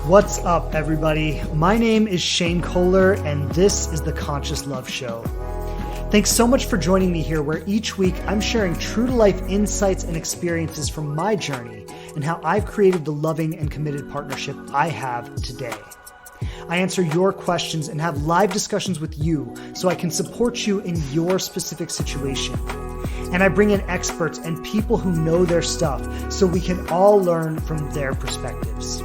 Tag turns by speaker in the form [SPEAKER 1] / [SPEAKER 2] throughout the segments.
[SPEAKER 1] What's up, everybody? My name is Shane Kohler, and this is the Conscious Love Show. Thanks so much for joining me here, where each week I'm sharing true-to-life insights and experiences from my journey and how I've created the loving and committed partnership I have today. I answer your questions and have live discussions with you so I can support you in your specific situation. And I bring in experts and people who know their stuff so we can all learn from their perspectives.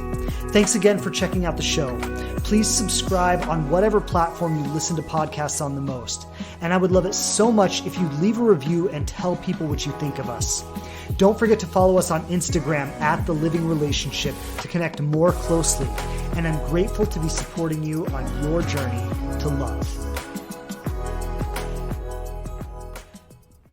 [SPEAKER 1] Thanks again for checking out the show. Please subscribe on whatever platform you listen to podcasts on the most. And I would love it so much if you leave a review and tell people what you think of us. Don't forget to follow us on Instagram at The Living Relationship to connect more closely. And I'm grateful to be supporting you on your journey to love.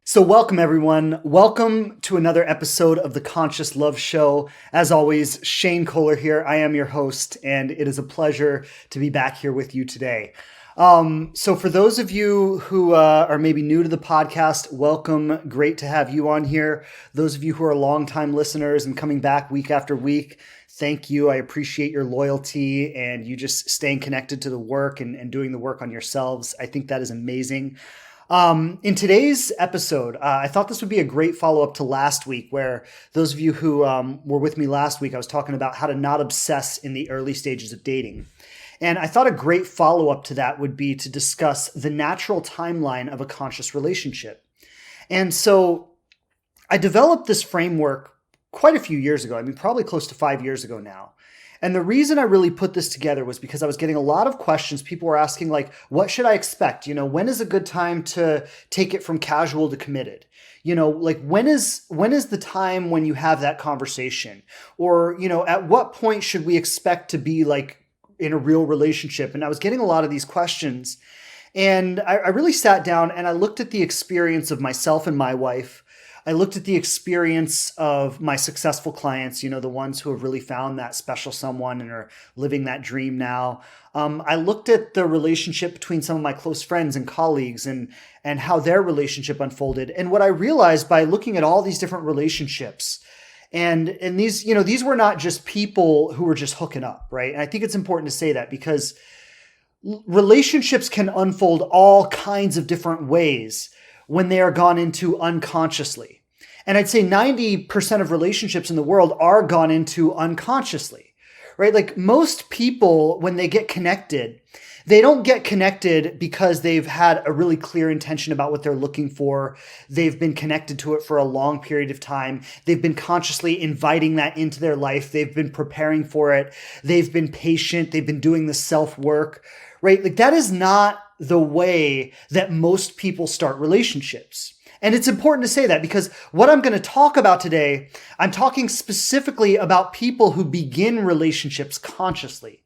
[SPEAKER 1] So welcome, everyone. Welcome to another episode of the Conscious Love Show. As always, Shane Kohler here. I am your host, and it is a pleasure to be back here with you today. So for those of you who are maybe new to the podcast, welcome. Great to have you on here. Those of you who are longtime listeners and coming back week after week, thank you. I appreciate your loyalty and you just staying connected to the work and doing the work on yourselves. I think that is amazing. In today's episode, I thought this would be a great follow-up to last week, where those of you who were with me last week, I was talking about how to not obsess in the early stages of dating. And I thought a great follow-up to that would be to discuss the natural timeline of a conscious relationship. And so I developed this framework quite a few years ago. I mean, probably close to 5 years ago now. And the reason I really put this together was because I was getting a lot of questions. People were asking, like, what should I expect? You know, when is a good time to take it from casual to committed? You know, like when is the time when you have that conversation? Or, you know, at what point should we expect to be like in a real relationship? And I was getting a lot of these questions. And I really sat down and I looked at the experience of myself and my wife. I looked at the experience of my successful clients, you know, the ones who have really found that special someone and are living that dream now. I looked at the relationship between some of my close friends and colleagues and how their relationship unfolded. And what I realized by looking at all these different relationships, and these, you know, these were not just people who were just hooking up, right? And I think it's important to say that because relationships can unfold all kinds of different ways when they are gone into unconsciously. And I'd say 90% of relationships in the world are gone into unconsciously, right? Like most people, when they get connected, they don't get connected because they've had a really clear intention about what they're looking for. They've been connected to it for a long period of time. They've been consciously inviting that into their life. They've been preparing for it. They've been patient. They've been doing the self-work, right? Like that is not the way that most people start relationships. And it's important to say that because what I'm going to talk about today, I'm talking specifically about people who begin relationships consciously.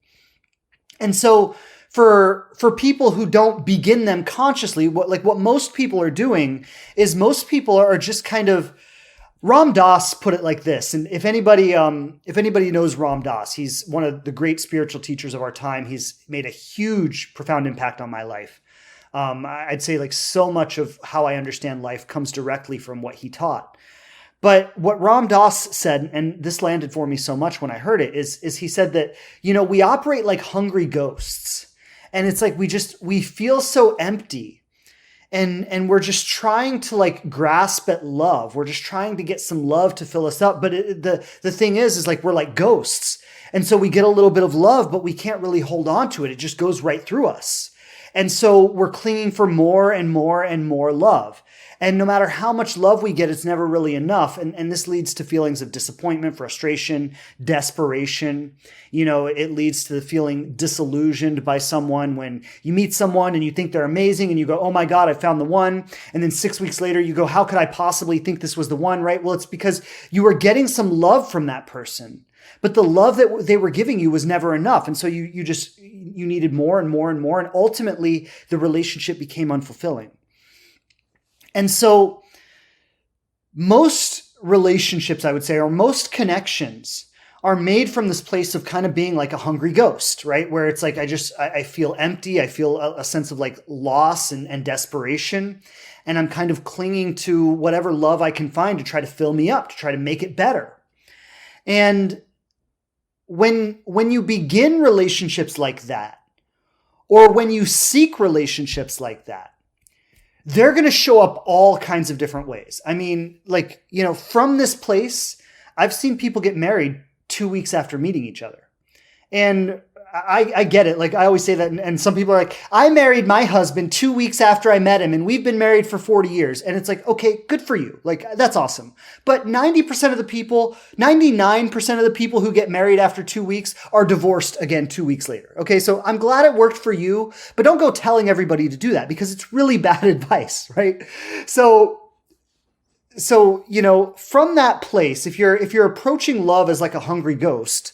[SPEAKER 1] And so for people who don't begin them consciously, what most people are doing is most people are just kind of, Ram Dass put it like this. And if anybody knows Ram Dass, he's one of the great spiritual teachers of our time. He's made a huge, profound impact on my life. I'd say like so much of how I understand life comes directly from what he taught. But what Ram Dass said, and this landed for me so much when I heard it, is he said that, you know, we operate like hungry ghosts. And it's like we feel so empty. And we're just trying to like grasp at love. We're just trying to get some love to fill us up. But the thing is like we're like ghosts. And so we get a little bit of love, but we can't really hold on to it. It just goes right through us. And so we're clinging for more and more and more love. And no matter how much love we get, it's never really enough. And this leads to feelings of disappointment, frustration, desperation. You know, it leads to the feeling disillusioned by someone when you meet someone and you think they're amazing and you go, oh my God, I found the one. And then 6 weeks later you go, how could I possibly think this was the one, right? Well, it's because you were getting some love from that person. But the love that they were giving you was never enough. And so you needed more and more and more. And ultimately, the relationship became unfulfilling. And so most relationships, I would say, or most connections are made from this place of kind of being like a hungry ghost, right? Where it's like, I feel empty. I feel a sense of like loss and desperation. And I'm kind of clinging to whatever love I can find to try to fill me up, to try to make it better. And when you begin relationships like that, or when you seek relationships like that, they're going to show up all kinds of different ways. I mean, like, from this place, I've seen people get married 2 weeks after meeting each other. And I get it. Like, I always say that. And some people are like, I married my husband 2 weeks after I met him and we've been married for 40 years. And it's like, okay, good for you. Like, that's awesome. But 90% of the people, 99% of the people who get married after 2 weeks are divorced again 2 weeks later. Okay. So I'm glad it worked for you, but don't go telling everybody to do that because it's really bad advice, right? So, from that place, if you're approaching love as like a hungry ghost,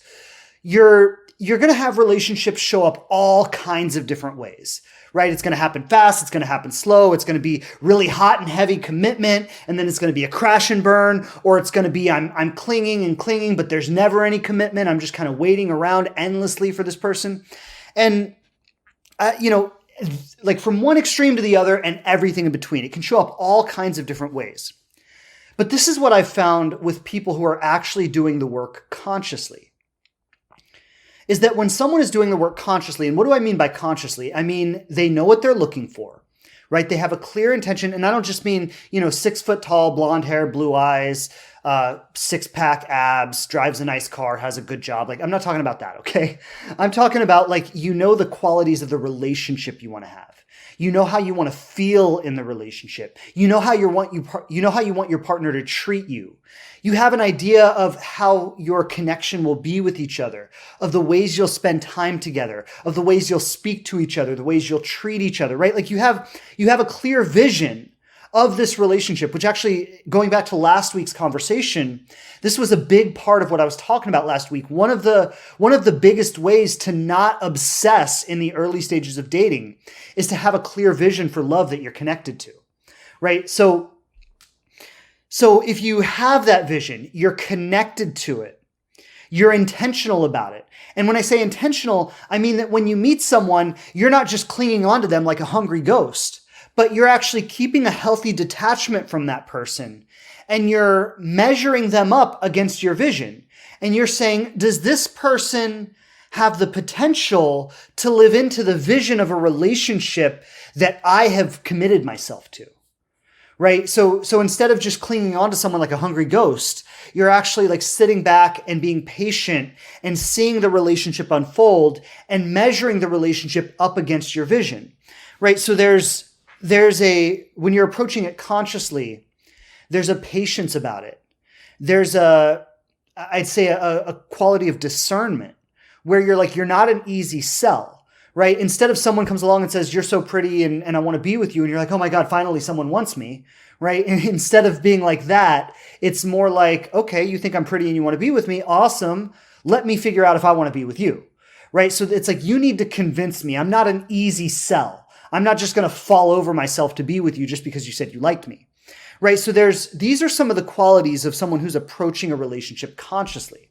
[SPEAKER 1] you're going to have relationships show up all kinds of different ways, right? It's going to happen fast. It's going to happen slow. It's going to be really hot and heavy commitment. And then it's going to be a crash and burn, or it's going to be, I'm clinging and clinging, but there's never any commitment. I'm just kind of waiting around endlessly for this person. And, like from one extreme to the other and everything in between, it can show up all kinds of different ways. But this is what I've found with people who are actually doing the work consciously. Is that when someone is doing the work consciously, and what do I mean by consciously? I mean, they know what they're looking for, right? They have a clear intention. And I don't just mean, 6 foot tall, blonde hair, blue eyes, 6-pack abs, drives a nice car, has a good job. Like, I'm not talking about that, okay? I'm talking about like, the qualities of the relationship you want to have. You know how you want to feel in the relationship. You know how you want your partner to treat you. You have an idea of how your connection will be with each other, of the ways you'll spend time together, of the ways you'll speak to each other, the ways you'll treat each other, right? Like you have a clear vision of this relationship, which actually, going back to last week's conversation, this was a big part of what I was talking about last week. One of the biggest ways to not obsess in the early stages of dating is to have a clear vision for love that you're connected to, right? So if you have that vision, you're connected to it, you're intentional about it. And when I say intentional, I mean that when you meet someone, you're not just clinging onto them like a hungry ghost, but you're actually keeping a healthy detachment from that person. And you're measuring them up against your vision. And you're saying, does this person have the potential to live into the vision of a relationship that I have committed myself to? Right? So instead of just clinging on to someone like a hungry ghost, you're actually like sitting back and being patient and seeing the relationship unfold and measuring the relationship up against your vision. Right? So when you're approaching it consciously, there's a patience about it. There's I'd say a quality of discernment where you're not an easy sell, right? Instead of someone comes along and says, you're so pretty and I want to be with you. And you're like, oh my God, finally someone wants me, right? And instead of being like that, it's more like, okay, you think I'm pretty and you want to be with me. Awesome. Let me figure out if I want to be with you, right? So it's like, you need to convince me. I'm not an easy sell. I'm not just going to fall over myself to be with you just because you said you liked me, right? So these are some of the qualities of someone who's approaching a relationship consciously.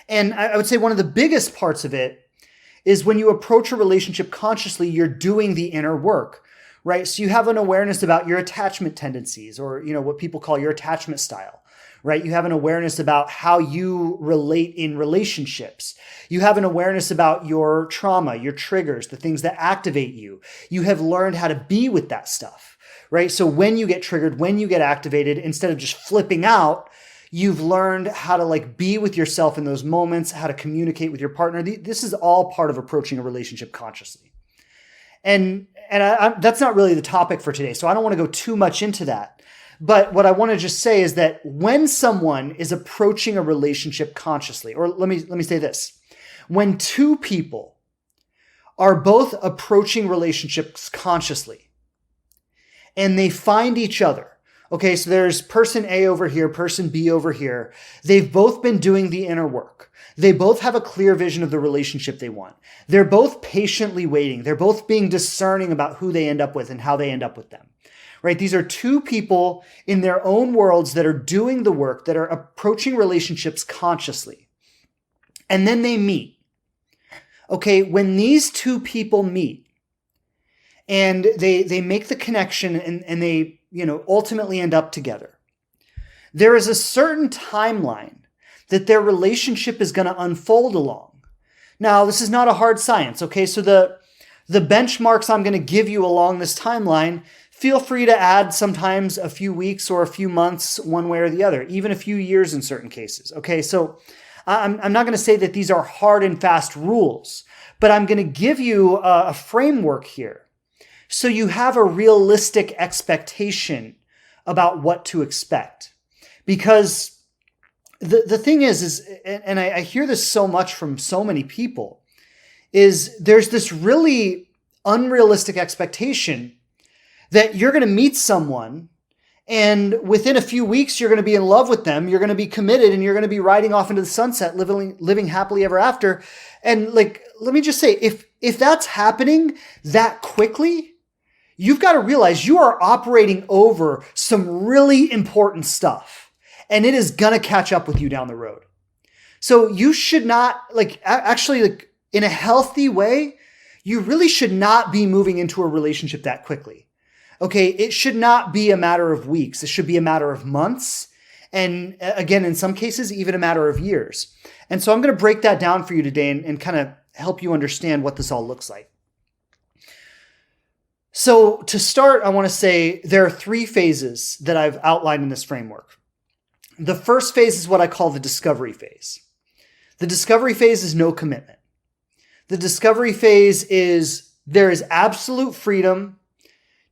[SPEAKER 1] And I would say one of the biggest parts of it is when you approach a relationship consciously, you're doing the inner work, right? So you have an awareness about your attachment tendencies, or, what people call your attachment style, right? You have an awareness about how you relate in relationships. You have an awareness about your trauma, your triggers, the things that activate you. You have learned how to be with that stuff, right? So when you get triggered, when you get activated, instead of just flipping out, you've learned how to be with yourself in those moments, how to communicate with your partner. This is all part of approaching a relationship consciously. And that's not really the topic for today, so I don't want to go too much into that. But what I want to just say is that when someone is approaching a relationship consciously, or let me say this, when two people are both approaching relationships consciously and they find each other, okay, so there's person A over here, person B over here. They've both been doing the inner work. They both have a clear vision of the relationship they want. They're both patiently waiting. They're both being discerning about who they end up with and how they end up with them, right? These are two people in their own worlds that are doing the work, that are approaching relationships consciously. And then they meet. Okay, when these two people meet and they make the connection and they ultimately end up together, there is a certain timeline that their relationship is going to unfold along. Now, this is not a hard science, okay? So the benchmarks I'm going to give you along this timeline, feel free to add sometimes a few weeks or a few months one way or the other, even a few years in certain cases, okay? So I'm not going to say that these are hard and fast rules, but I'm going to give you a framework here so you have a realistic expectation about what to expect. Because the thing is and I hear this so much from so many people, is there's this really unrealistic expectation that you're going to meet someone and within a few weeks, you're going to be in love with them. You're going to be committed and you're going to be riding off into the sunset, living happily ever after. And like, let me just say, if that's happening that quickly, you've got to realize you are operating over some really important stuff and it is going to catch up with you down the road. So you should not actually in a healthy way, you really should not be moving into a relationship that quickly. Okay, it should not be a matter of weeks. It should be a matter of months. And again, in some cases, even a matter of years. And so I'm going to break that down for you today and kind of help you understand what this all looks like. So to start, I want to say there are 3 phases that I've outlined in this framework. The first phase is what I call the discovery phase. The discovery phase is no commitment. The discovery phase is there is absolute freedom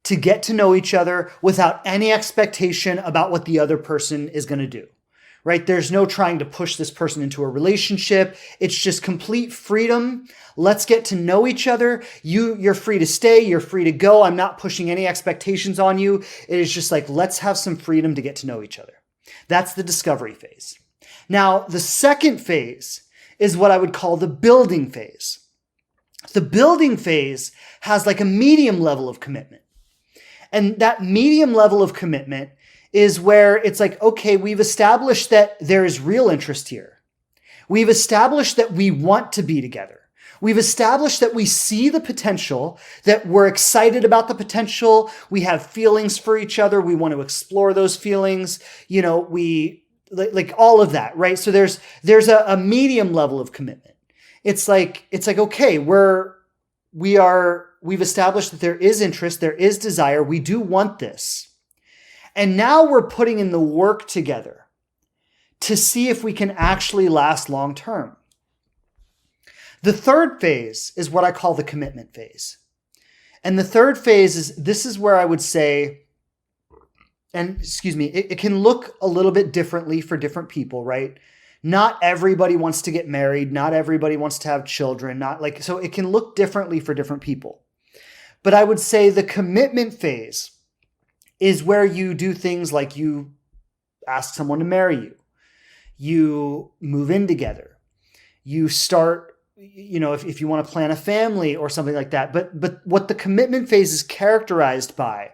[SPEAKER 1] to get to know each other without any expectation about what the other person is going to do, right? There's no trying to push this person into a relationship. It's just complete freedom. Let's get to know each other. You're free to stay. You're free to go. I'm not pushing any expectations on you. It is just like, let's have some freedom to get to know each other. That's the discovery phase. Now, the second phase is what I would call the building phase. The building phase has like a medium level of commitment. And that medium level of commitment is where it's like, okay, we've established that there is real interest here. We've established that we want to be together. We've established that we see the potential, that we're excited about the potential. We have feelings for each other. We want to explore those feelings. We like all of that, right? So there's a medium level of commitment. It's like, okay, we've established that there is interest, there is desire, we do want this. And now we're putting in the work together to see if we can actually last long term. The third phase is what I call the commitment phase. And the third phase this is where I would say, it can look a little bit differently for different people, right? Not everybody wants to get married. Not everybody wants to have children. So it can look differently for different people. But I would say the commitment phase is where you do things like you ask someone to marry you. You move in together. You start, if you want to plan a family or something like that. But what the commitment phase is characterized by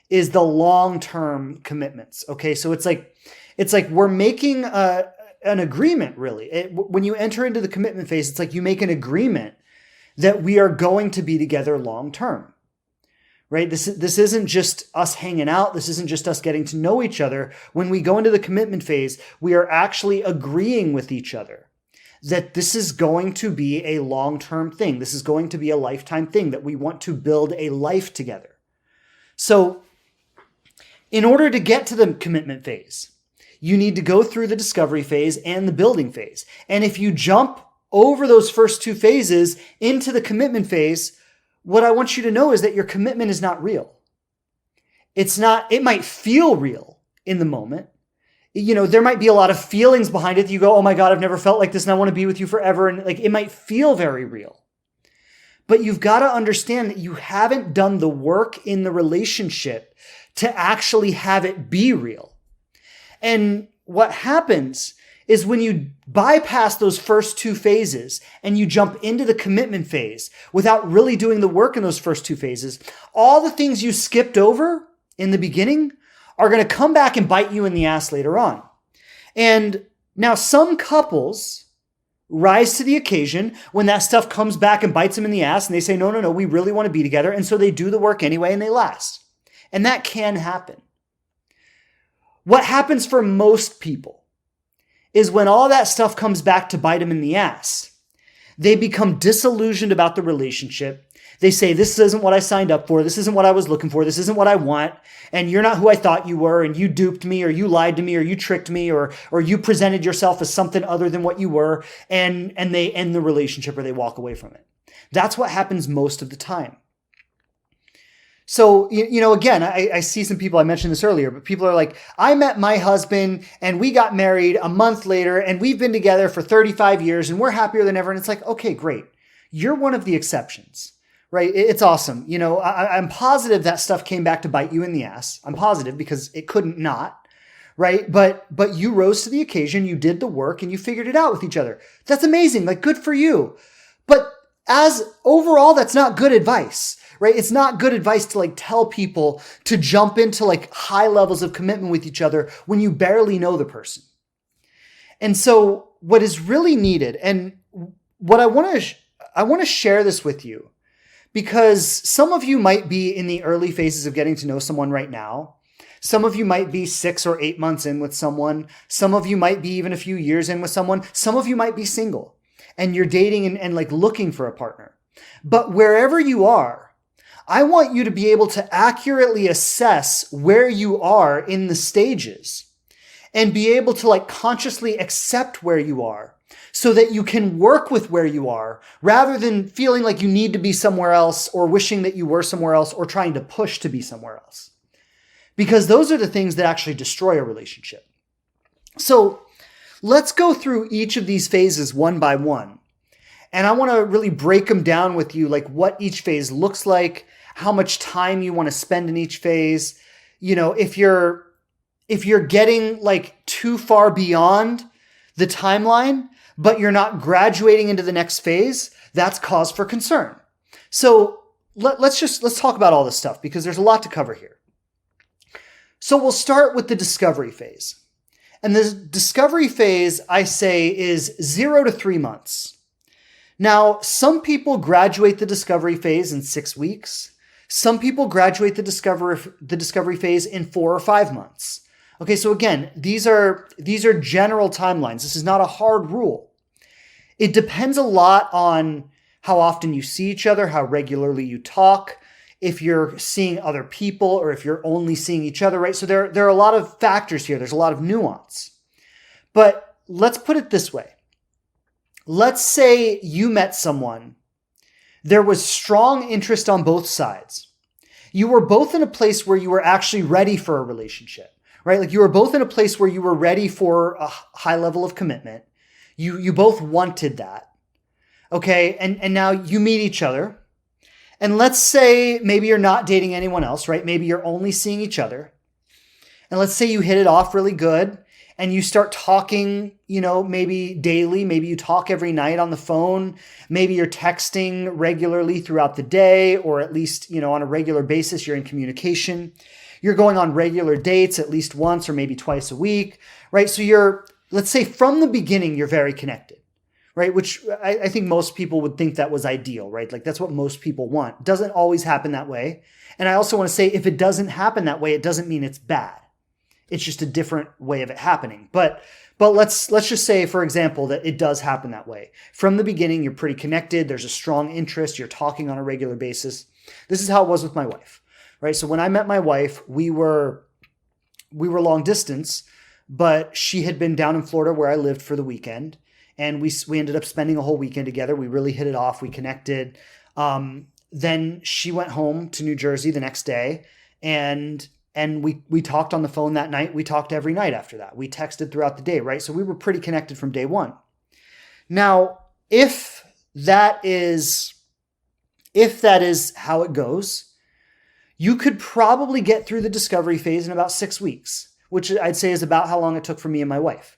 [SPEAKER 1] is the long-term commitments. Okay, so it's like we're making an agreement, really. When you enter into the commitment phase, it's like you make an agreement that we are going to be together long term, right? This isn't just us hanging out. This isn't just us getting to know each other. When we go into the commitment phase, we are actually agreeing with each other that this is going to be a long-term thing. This is going to be a lifetime thing, that we want to build a life together. So in order to get to the commitment phase, you need to go through the discovery phase and the building phase. And if you jump over those first 2 phases into the commitment phase, what I want you to know is that your commitment is not real. It might feel real in the moment. There might be a lot of feelings behind it. You go, oh my God, I've never felt like this and I want to be with you forever. And it might feel very real. But you've got to understand that you haven't done the work in the relationship to actually have it be real. And what happens is when you bypass those first 2 phases and you jump into the commitment phase without really doing the work in those first 2 phases, all the things you skipped over in the beginning are going to come back and bite you in the ass later on. And now some couples rise to the occasion when that stuff comes back and bites them in the ass and they say, no, we really want to be together. And so they do the work anyway and they last. And that can happen. What happens for most people is when all that stuff comes back to bite them in the ass. They become disillusioned about the relationship. They say, this isn't what I signed up for. This isn't what I was looking for. This isn't what I want. And you're not who I thought you were. And you duped me, or you lied to me, or you tricked me, or you presented yourself as something other than what you were. And they end the relationship, or they walk away from it. That's what happens most of the time. So, again, I see some people, I mentioned this earlier, but people are like, I met my husband and we got married a month later and we've been together for 35 years and we're happier than ever. And it's like, okay, great. You're one of the exceptions, right? It's awesome. I'm positive that stuff came back to bite you in the ass. I'm positive because it couldn't not, right? But you rose to the occasion, you did the work and you figured it out with each other. That's amazing. Like, good for you. But as overall, that's not good advice. Right? It's not good advice to tell people to jump into high levels of commitment with each other when you barely know the person. And so what is really needed, and what I want to share this with you, because some of you might be in the early phases of getting to know someone right now. Some of you might be 6 or 8 months in with someone. Some of you might be even a few years in with someone. Some of you might be single and you're dating and looking for a partner. But wherever you are, I want you to be able to accurately assess where you are in the stages and be able to consciously accept where you are so that you can work with where you are rather than feeling like you need to be somewhere else or wishing that you were somewhere else or trying to push to be somewhere else. Because those are the things that actually destroy a relationship. So let's go through each of these phases one by one. And I want to really break them down with you, what each phase looks like, how much time you want to spend in each phase. If you're getting too far beyond the timeline, but you're not graduating into the next phase, that's cause for concern. So let's talk about all this stuff because there's a lot to cover here. So we'll start with the discovery phase. And the discovery phase, I say, is 0 to 3 months. Now, some people graduate the discovery phase in 6 weeks. Some people graduate the discovery phase in 4 or 5 months. Okay, so again, these are general timelines. This is not a hard rule. It depends a lot on how often you see each other, how regularly you talk, if you're seeing other people or if you're only seeing each other, right? So there are a lot of factors here. There's a lot of nuance. But let's put it this way. Let's say you met someone. There was strong interest on both sides. You were both in a place where you were actually ready for a relationship, right? You were both in a place where you were ready for a high level of commitment. You both wanted that. Okay. And now you meet each other. And let's say maybe you're not dating anyone else, right? Maybe you're only seeing each other. And let's say you hit it off really good. And you start talking, maybe daily, maybe you talk every night on the phone, maybe you're texting regularly throughout the day, or at least, on a regular basis, you're in communication. You're going on regular dates at least once or maybe twice a week, right? So let's say from the beginning, you're very connected, right? Which I think most people would think that was ideal, right? That's what most people want. Doesn't always happen that way. And I also want to say, if it doesn't happen that way, it doesn't mean it's bad. It's just a different way of it happening. But let's just say, for example, that it does happen that way. From the beginning, you're pretty connected. There's a strong interest. You're talking on a regular basis. This is how it was with my wife, right? So when I met my wife, we were long distance, but she had been down in Florida where I lived for the weekend. And we ended up spending a whole weekend together. We really hit it off. We connected. Then she went home to New Jersey the next day, and we talked on the phone that night. We talked every night after that. We texted throughout the day, right? So we were pretty connected from day one. Now, if that is how it goes, you could probably get through the discovery phase in about 6 weeks, which I'd say is about how long it took for me and my wife.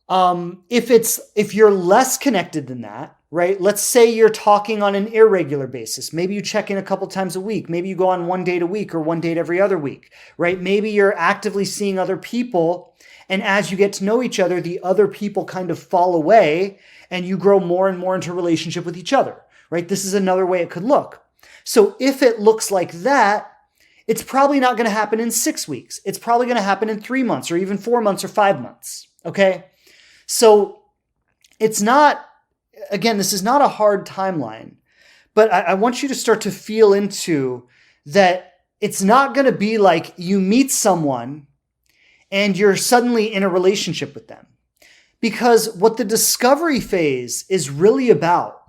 [SPEAKER 1] If you're less connected than that, right? Let's say you're talking on an irregular basis. Maybe you check in a couple times a week. Maybe you go on 1 date a week or 1 date every other week, right? Maybe you're actively seeing other people. And as you get to know each other, the other people kind of fall away and you grow more and more into a relationship with each other, right? This is another way it could look. So if it looks like that, it's probably not going to happen in 6 weeks. It's probably going to happen in 3 months or even 4 months or 5 months. Okay. So it's not, again, this is not a hard timeline, but I want you to start to feel into that it's not going to be like you meet someone and you're suddenly in a relationship with them. Because what the discovery phase is really about,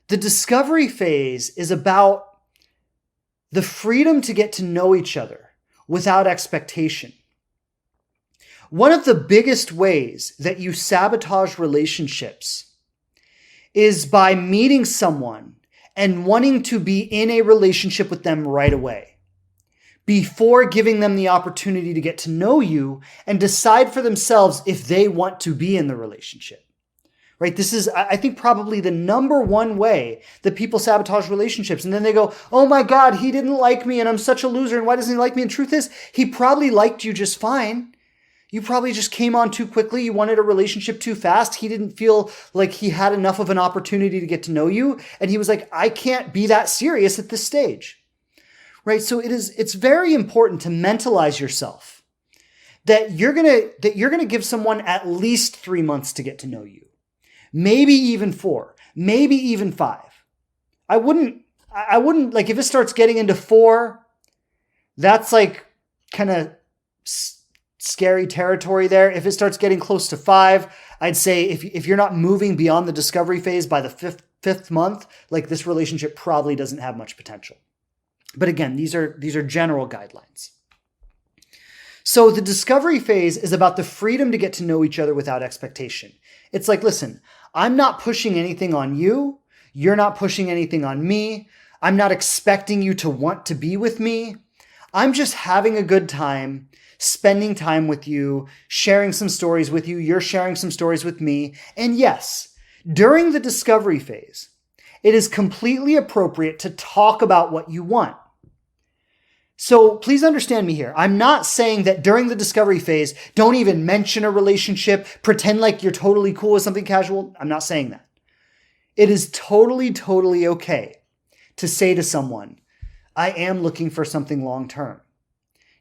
[SPEAKER 1] the discovery phase is about the freedom to get to know each other without expectation. One of the biggest ways that you sabotage relationships is by meeting someone and wanting to be in a relationship with them right away, before giving them the opportunity to get to know you and decide for themselves if they want to be in the relationship. Right? This is, I think, probably the number one way that people sabotage relationships. And then they go, oh my God, he didn't like me and I'm such a loser. And why doesn't he like me? And truth is, he probably liked you just fine. You probably just came on too quickly. You wanted a relationship too fast. He didn't feel like he had enough of an opportunity to get to know you. And he was like, I can't be that serious at this stage. Right? So it's very important to mentalize yourself that you're going to give someone at least 3 months to get to know you. Maybe even 4, maybe even 5. I wouldn't like, if it starts getting into 4, that's like kind of scary territory there. If it starts getting close to 5, I'd say if you're not moving beyond the discovery phase by the fifth month, like, this relationship probably doesn't have much potential. But again, these are general guidelines. So the discovery phase is about the freedom to get to know each other without expectation. It's like, listen, I'm not pushing anything on you. You're not pushing anything on me. I'm not expecting you to want to be with me. I'm just having a good time, spending time with you, sharing some stories with you. You're sharing some stories with me. And yes, during the discovery phase, it is completely appropriate to talk about what you want. So please understand me here. I'm not saying that during the discovery phase, don't even mention a relationship, pretend like you're totally cool with something casual. I'm not saying that. It is totally, totally okay to say to someone, I am looking for something long-term.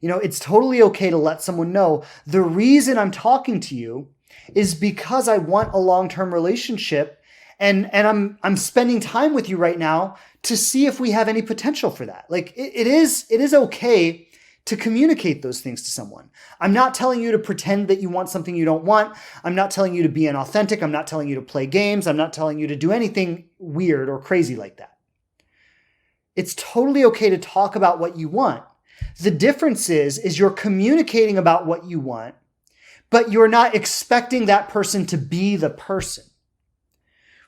[SPEAKER 1] It's totally okay to let someone know the reason I'm talking to you is because I want a long-term relationship, and I'm spending time with you right now to see if we have any potential for that. Like, it is okay to communicate those things to someone. I'm not telling you to pretend that you want something you don't want. I'm not telling you to be inauthentic. I'm not telling you to play games. I'm not telling you to do anything weird or crazy like that. It's totally okay to talk about what you want. The difference is you're communicating about what you want, but you're not expecting that person to be the person.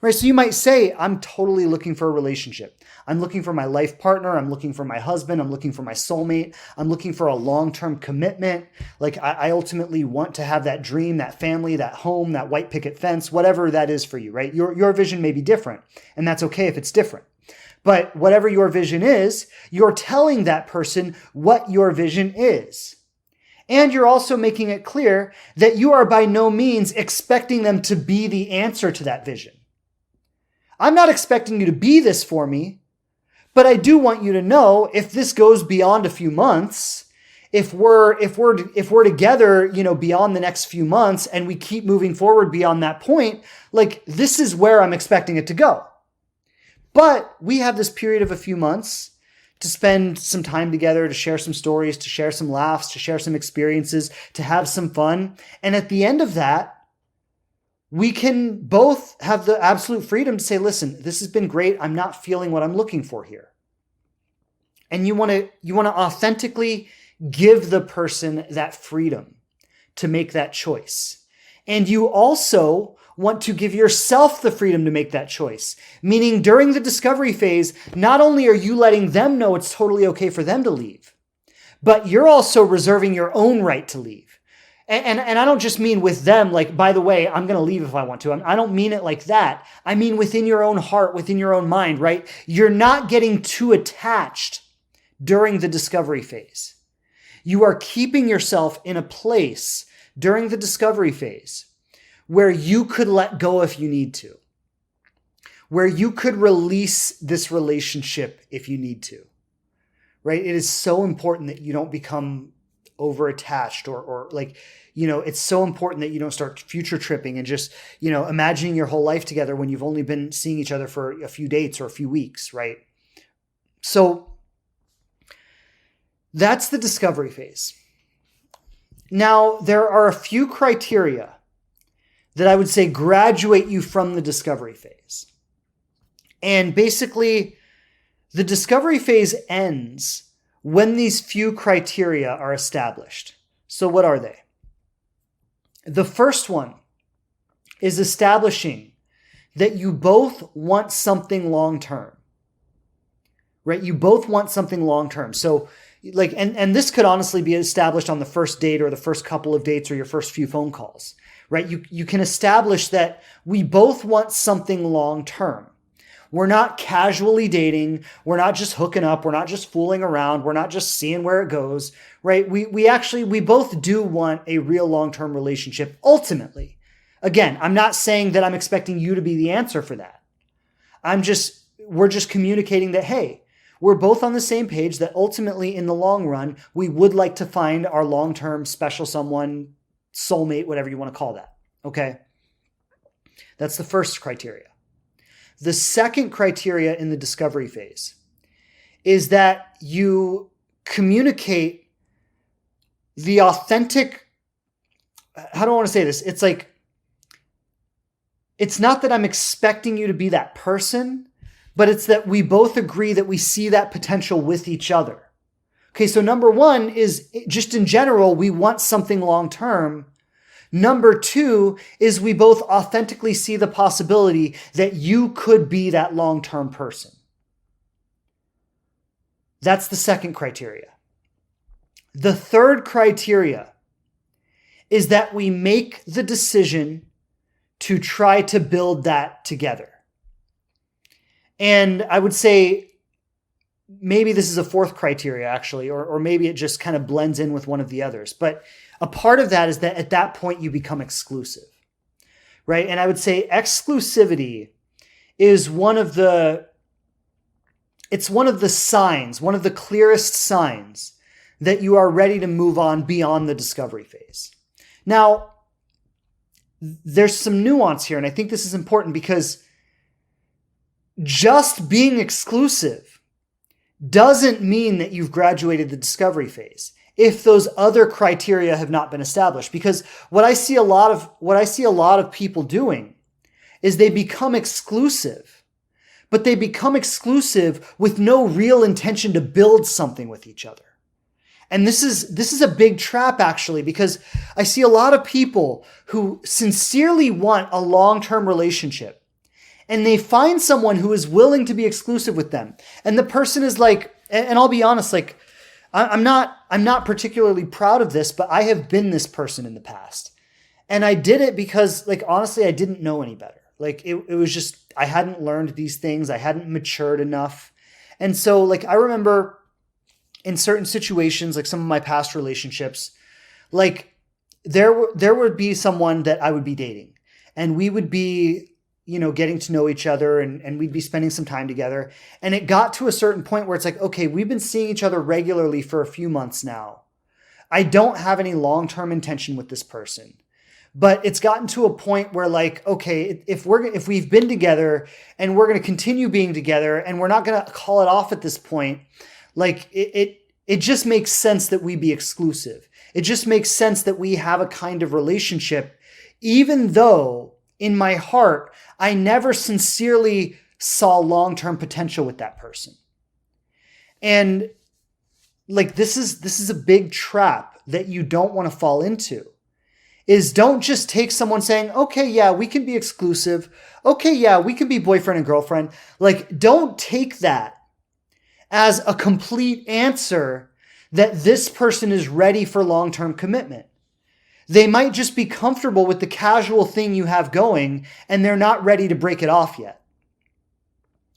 [SPEAKER 1] Right? So you might say, I'm totally looking for a relationship. I'm looking for my life partner. I'm looking for my husband. I'm looking for my soulmate. I'm looking for a long-term commitment. Like, I ultimately want to have that dream, that family, that home, that white picket fence, whatever that is for you, right? Your vision may be different, and that's okay if it's different. But whatever your vision is, you're telling that person what your vision is. And you're also making it clear that you are by no means expecting them to be the answer to that vision. I'm not expecting you to be this for me, but I do want you to know, if this goes beyond a few months, if we're together, beyond the next few months, and we keep moving forward beyond that point, like, this is where I'm expecting it to go. But we have this period of a few months to spend some time together, to share some stories, to share some laughs, to share some experiences, to have some fun. And at the end of that, we can both have the absolute freedom to say, listen, this has been great. I'm not feeling what I'm looking for here. And you want to authentically give the person that freedom to make that choice. And you also want to give yourself the freedom to make that choice. Meaning, during the discovery phase, not only are you letting them know it's totally okay for them to leave, but you're also reserving your own right to leave. And I don't just mean with them, like, by the way, I'm going to leave if I want to. I don't mean it like that. I mean within your own heart, within your own mind, right? You're not getting too attached during the discovery phase. You are keeping yourself in a place during the discovery phase where you could let go if you need to, where you could release this relationship if you need to, right? It is so important that you don't become over attached or like, it's so important that you don't start future tripping and just, imagining your whole life together when you've only been seeing each other for a few dates or a few weeks, right? So that's the discovery phase. Now, there are a few criteria that I would say graduate you from the discovery phase. And basically, the discovery phase ends when these few criteria are established. So what are they? The first one is establishing that you both want something long-term, right? You both want something long-term. So like, and this could honestly be established on the first date or the first couple of dates or your first few phone calls, right? You can establish that we both want something long-term. We're not casually dating. We're not just hooking up. We're not just fooling around. We're not just seeing where it goes, right? We both do want a real long-term relationship ultimately. Again, I'm not saying that I'm expecting you to be the answer for that. We're just communicating that, hey, we're both on the same page that ultimately in the long run, we would like to find our long-term special someone, soulmate, whatever you want to call that. Okay. That's the first criteria. The second criteria in the discovery phase is that you communicate the authentic, how do I want to say this? It's like, it's not that I'm expecting you to be that person, but it's that we both agree that we see that potential with each other. Okay, so number one is just in general, we want something long-term. Number two is we both authentically see the possibility that you could be that long-term person. That's the second criteria. The third criteria is that we make the decision to try to build that together. And I would say maybe this is a fourth criteria actually, or maybe it just kind of blends in with one of the others. But a part of that is that at that point you become exclusive, right? And I would say exclusivity is one of the signs, one of the clearest signs that you are ready to move on beyond the discovery phase. Now, there's some nuance here, and I think this is important because just being exclusive doesn't mean that you've graduated the discovery phase if those other criteria have not been established. Because what I see a lot of people doing is they become exclusive, but they become exclusive with no real intention to build something with each other. And this is a big trap actually, because I see a lot of people who sincerely want a long-term relationship and they find someone who is willing to be exclusive with them. And the person is like, and I'll be honest, like, I'm not particularly proud of this, but I have been this person in the past. And I did it because, like, honestly, I didn't know any better. Like, it was just, I hadn't learned these things. I hadn't matured enough. And so, like, I remember in certain situations, like some of my past relationships, like, there would be someone that I would be dating. And we would be, getting to know each other and we'd be spending some time together. And it got to a certain point where it's like, okay, we've been seeing each other regularly for a few months now. I don't have any long-term intention with this person, but it's gotten to a point where, like, okay, if we've been together and we're going to continue being together and we're not going to call it off at this point, like it just makes sense that we be exclusive. It just makes sense that we have a kind of relationship, even though in my heart, I never sincerely saw long-term potential with that person. And like, this is a big trap that you don't want to fall into, is don't just take someone saying, okay, yeah, we can be exclusive. Okay, yeah, we can be boyfriend and girlfriend. Like, don't take that as a complete answer that this person is ready for long-term commitment. They might just be comfortable with the casual thing you have going and they're not ready to break it off yet.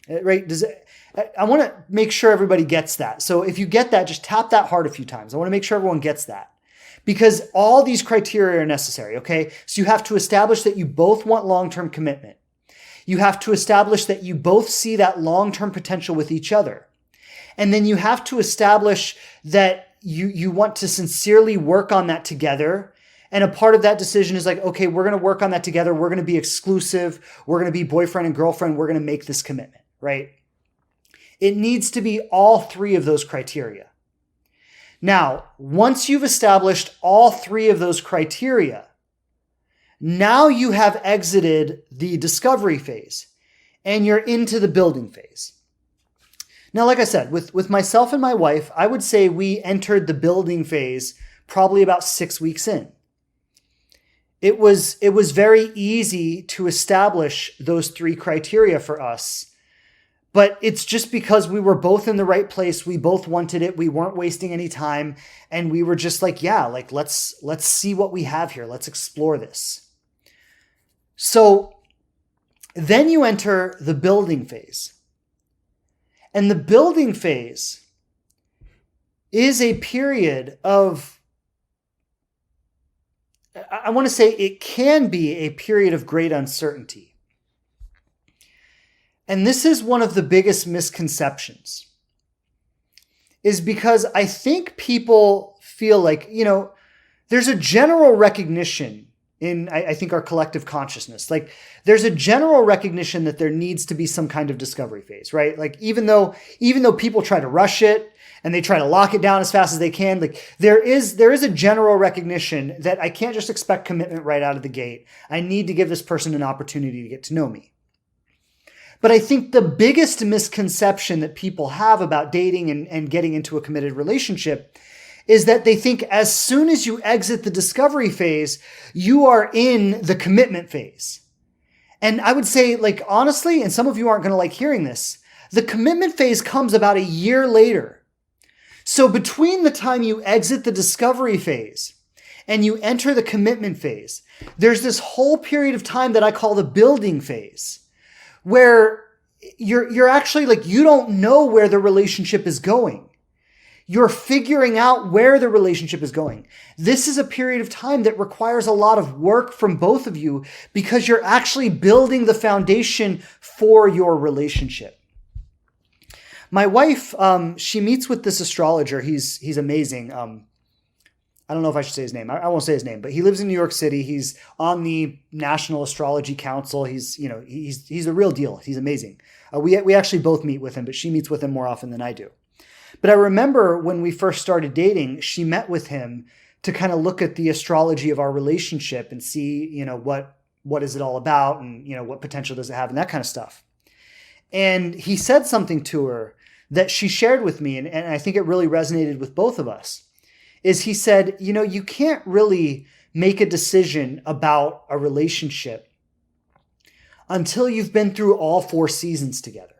[SPEAKER 1] Right? I want to make sure everybody gets that. So if you get that, just tap that hard a few times. I want to make sure everyone gets that, because all these criteria are necessary. Okay. So you have to establish that you both want long-term commitment. You have to establish that you both see that long-term potential with each other. And then you have to establish that you want to sincerely work on that together. And a part of that decision is like, okay, we're going to work on that together. We're going to be exclusive. We're going to be boyfriend and girlfriend. We're going to make this commitment, right? It needs to be all three of those criteria. Now, once you've established all three of those criteria, now you have exited the discovery phase and you're into the building phase. Now, like I said, with myself and my wife, I would say we entered the building phase probably about 6 weeks in. It was very easy to establish those three criteria for us, but it's just because we were both in the right place. We both wanted it. We weren't wasting any time. And we were just like, yeah, like let's see what we have here. Let's explore this. So then you enter the building phase. And the building phase is a period of, I want to say it can be a period of great uncertainty. And this is one of the biggest misconceptions, is because I think people feel like, there's a general recognition in, I think, our collective consciousness. Like there's a general recognition that there needs to be some kind of discovery phase, right? Like even though people try to rush it and they try to lock it down as fast as they can, like there is a general recognition that I can't just expect commitment right out of the gate. I need to give this person an opportunity to get to know me. But I think the biggest misconception that people have about dating and getting into a committed relationship is that they think as soon as you exit the discovery phase, you are in the commitment phase. And I would say, like, honestly, and some of you aren't going to like hearing this, the commitment phase comes about a year later. So between the time you exit the discovery phase and you enter the commitment phase, there's this whole period of time that I call the building phase, where you're actually like, you don't know where the relationship is going. You're figuring out where the relationship is going. This is a period of time that requires a lot of work from both of you because you're actually building the foundation for your relationship. My wife, she meets with this astrologer. He's amazing. I don't know if I should say his name. I won't say his name, but he lives in New York City. He's on the National Astrology Council. He's the real deal. He's amazing. We actually both meet with him, but she meets with him more often than I do. But I remember when we first started dating, she met with him to kind of look at the astrology of our relationship and see, what is it all about and, what potential does it have and that kind of stuff. And he said something to her that she shared with me, and I think it really resonated with both of us, is he said, you can't really make a decision about a relationship until you've been through all 4 seasons together.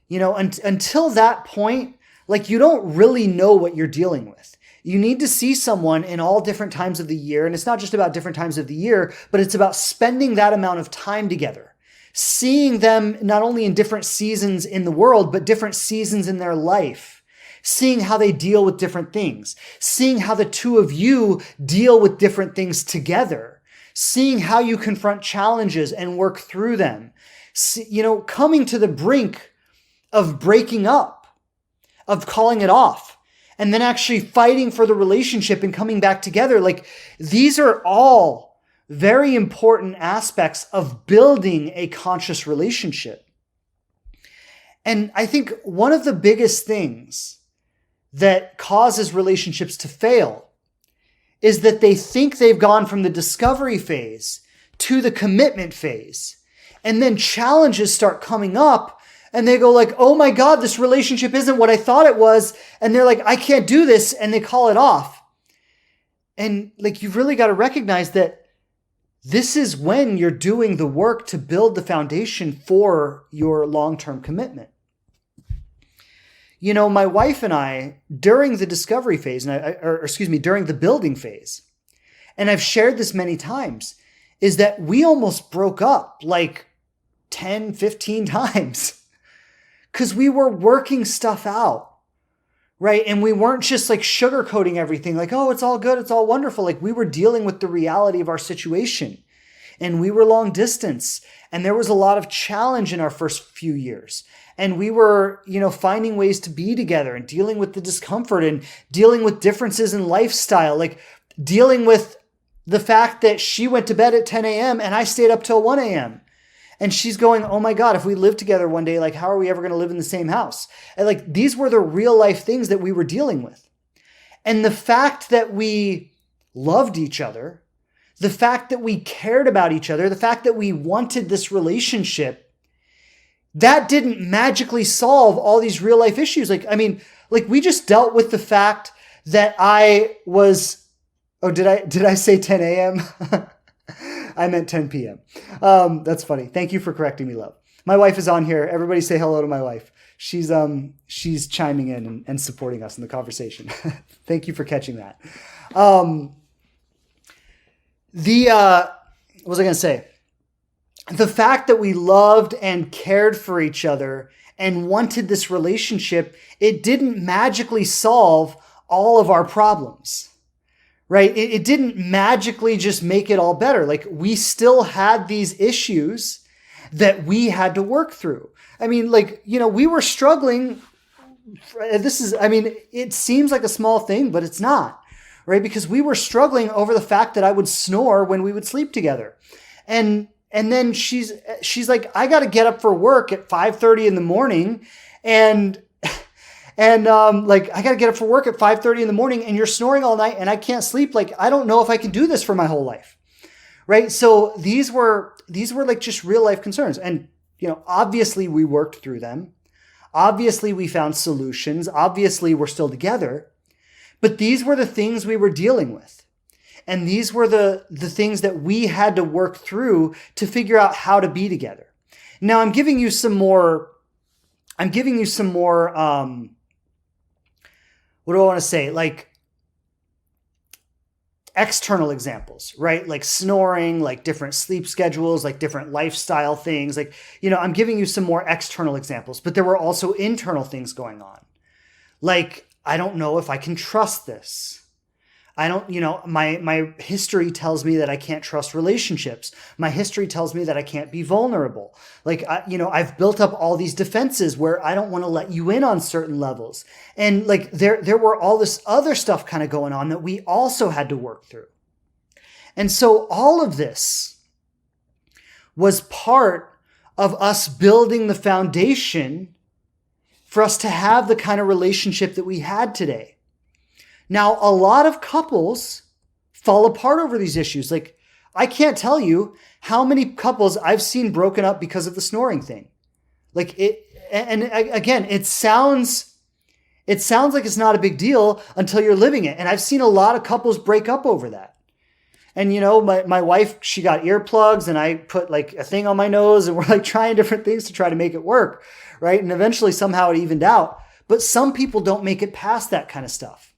[SPEAKER 1] Until that point, like you don't really know what you're dealing with. You need to see someone in all different times of the year. And it's not just about different times of the year, but it's about spending that amount of time together, seeing them not only in different seasons in the world, but different seasons in their life, seeing how they deal with different things, seeing how the two of you deal with different things together, seeing how you confront challenges and work through them, coming to the brink of breaking up, of calling it off, and then actually fighting for the relationship and coming back together. Like these are all very important aspects of building a conscious relationship. And I think one of the biggest things that causes relationships to fail is that they think they've gone from the discovery phase to the commitment phase. And then challenges start coming up and they go like, oh my God, this relationship isn't what I thought it was. And they're like, I can't do this. And they call it off. And like, you've really got to recognize that this is when you're doing the work to build the foundation for your long-term commitment. My wife and I, during the discovery phase, during the building phase, and I've shared this many times, is that we almost broke up like 10, 15 times. Because we were working stuff out, right? And we weren't just like sugarcoating everything like, oh, it's all good, it's all wonderful. Like we were dealing with the reality of our situation. and we were long distance, and there was a lot of challenge in our first few years. And we were, finding ways to be together and dealing with the discomfort and dealing with differences in lifestyle, like dealing with the fact that she went to bed at 10 a.m. and I stayed up till 1 a.m. And she's going, oh my God, if we live together one day, like, how are we ever going to live in the same house? And like, these were the real life things that we were dealing with. And the fact that we loved each other, the fact that we cared about each other, the fact that we wanted this relationship, that didn't magically solve all these real life issues. We just dealt with the fact that I was, did I say 10 a.m.? I meant 10 p.m. That's funny. Thank you for correcting me, love. My wife is on here. Everybody say hello to my wife. She's chiming in and supporting us in the conversation. Thank you for catching that. What was I going to say? The fact that we loved and cared for each other and wanted this relationship, it didn't magically solve all of our problems. Right? It didn't magically just make it all better. Like, we still had these issues that we had to work through. We were struggling. It seems like a small thing, but it's not, right? Because we were struggling over the fact that I would snore when we would sleep together. And then she's like, I got to get up for work at 5:30 in the morning. And I got to get up for work at 5:30 in the morning and you're snoring all night and I can't sleep. Like, I don't know if I can do this for my whole life. Right. So these were like just real life concerns. And, obviously we worked through them. Obviously we found solutions. Obviously we're still together, but these were the things we were dealing with. And these were the things that we had to work through to figure out how to be together. Now I'm giving you some more, what do I want to say? Like external examples, right? Like snoring, like different sleep schedules, like different lifestyle things. I'm giving you some more external examples, but there were also internal things going on. Like, I don't know if I can trust this. I don't, my history tells me that I can't trust relationships. My history tells me that I can't be vulnerable. I've built up all these defenses where I don't want to let you in on certain levels. And there were all this other stuff kind of going on that we also had to work through. And so all of this was part of us building the foundation for us to have the kind of relationship that we had today. Now, a lot of couples fall apart over these issues. Like, I can't tell you how many couples I've seen broken up because of the snoring thing. It sounds like it's not a big deal until you're living it. And I've seen a lot of couples break up over that. And, my wife, she got earplugs and I put like a thing on my nose and we're like trying different things to try to make it work. Right. And eventually somehow it evened out. But some people don't make it past that kind of stuff.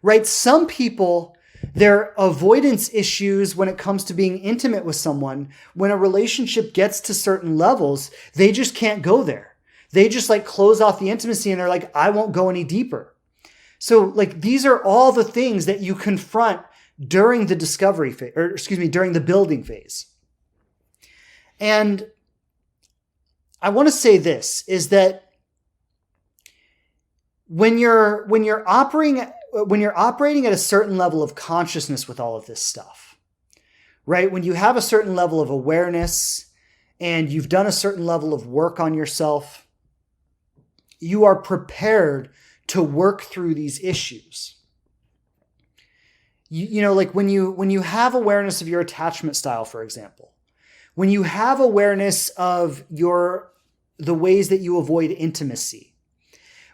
[SPEAKER 1] Right? Some people, their avoidance issues when it comes to being intimate with someone, when a relationship gets to certain levels, they just can't go there. They just close off the intimacy and they're like, I won't go any deeper. So these are all the things that you confront during the discovery phase, during the building phase. And I want to say this is that when you're operating at a certain level of consciousness with all of this stuff, right? When you have a certain level of awareness and you've done a certain level of work on yourself, you are prepared to work through these issues. When you have awareness of your attachment style, for example, when you have awareness of the ways that you avoid intimacy,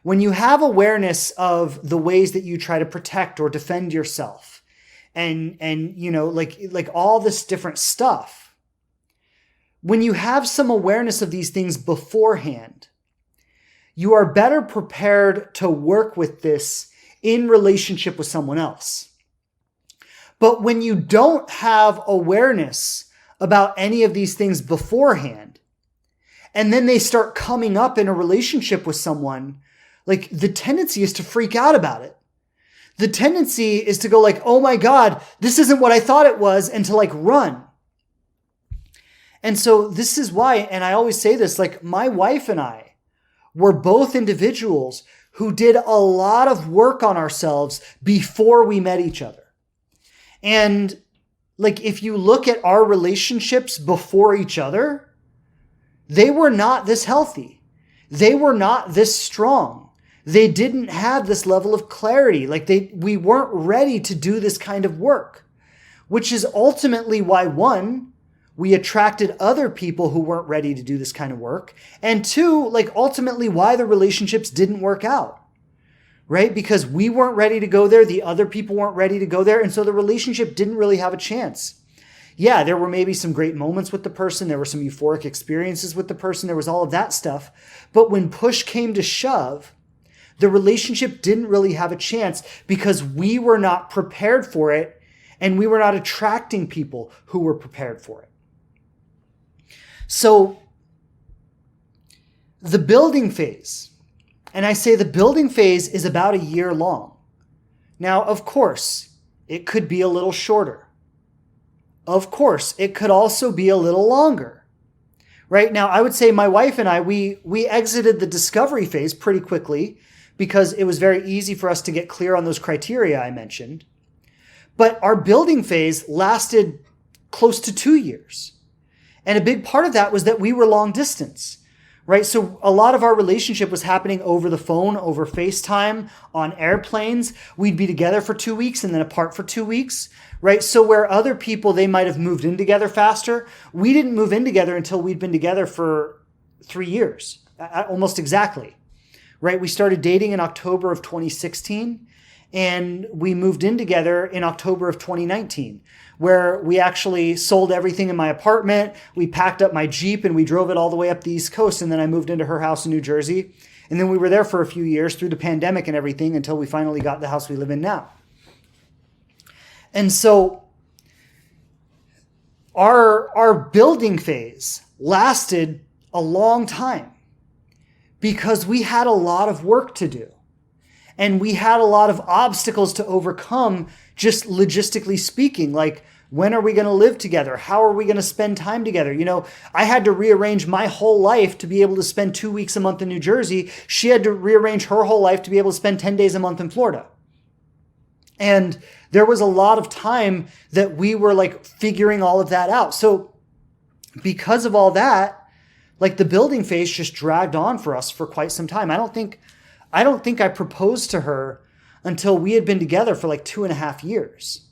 [SPEAKER 1] when you have awareness of the ways that you try to protect or defend yourself and all this different stuff, when you have some awareness of these things beforehand, you are better prepared to work with this in relationship with someone else. But when you don't have awareness about any of these things beforehand, and then they start coming up in a relationship with someone, the tendency is to freak out about it. The tendency is to go oh my God, this isn't what I thought it was, and to run. And so this is why, and I always say this, like my wife and I were both individuals who did a lot of work on ourselves before we met each other. And like, if you look at our relationships before each other, they were not this healthy. They were not this strong. They didn't have this level of clarity. Like we weren't ready to do this kind of work, which is ultimately why, one, we attracted other people who weren't ready to do this kind of work. And two, like ultimately why the relationships didn't work out, right? Because we weren't ready to go there. The other people weren't ready to go there. And so the relationship didn't really have a chance. Yeah, there were maybe some great moments with the person. There were some euphoric experiences with the person. There was all of that stuff. But when push came to shove, the relationship didn't really have a chance because we were not prepared for it, and we were not attracting people who were prepared for it. So the building phase, and I say the building phase is about a year long. Now, of course, it could be a little shorter. Of course, it could also be a little longer. Right now, I would say my wife and I, we exited the discovery phase pretty quickly because it was very easy for us to get clear on those criteria I mentioned. But our building phase lasted close to 2 years. And a big part of that was that we were long distance, right? So a lot of our relationship was happening over the phone, over FaceTime, on airplanes. We'd be together for 2 weeks and then apart for 2 weeks, right? So where other people, they might have moved in together faster, we didn't move in together until we'd been together for 3 years, almost exactly, right? We started dating in October of 2016 and we moved in together in October of 2019, where we actually sold everything in my apartment. We packed up my Jeep and we drove it all the way up the East Coast. And then I moved into her house in New Jersey. And then we were there for a few years through the pandemic and everything until we finally got the house we live in now. And so our building phase lasted a long time because we had a lot of work to do. And we had a lot of obstacles to overcome, just logistically speaking, like when are we going to live together? How are we going to spend time together? You know, I had to rearrange my whole life to be able to spend 2 weeks a month in New Jersey. She had to rearrange her whole life to be able to spend 10 days a month in Florida. And there was a lot of time that we were like figuring all of that out. So because of all that, like the building phase just dragged on for us for quite some time. I don't think I proposed to her until we had been together for like 2.5 years.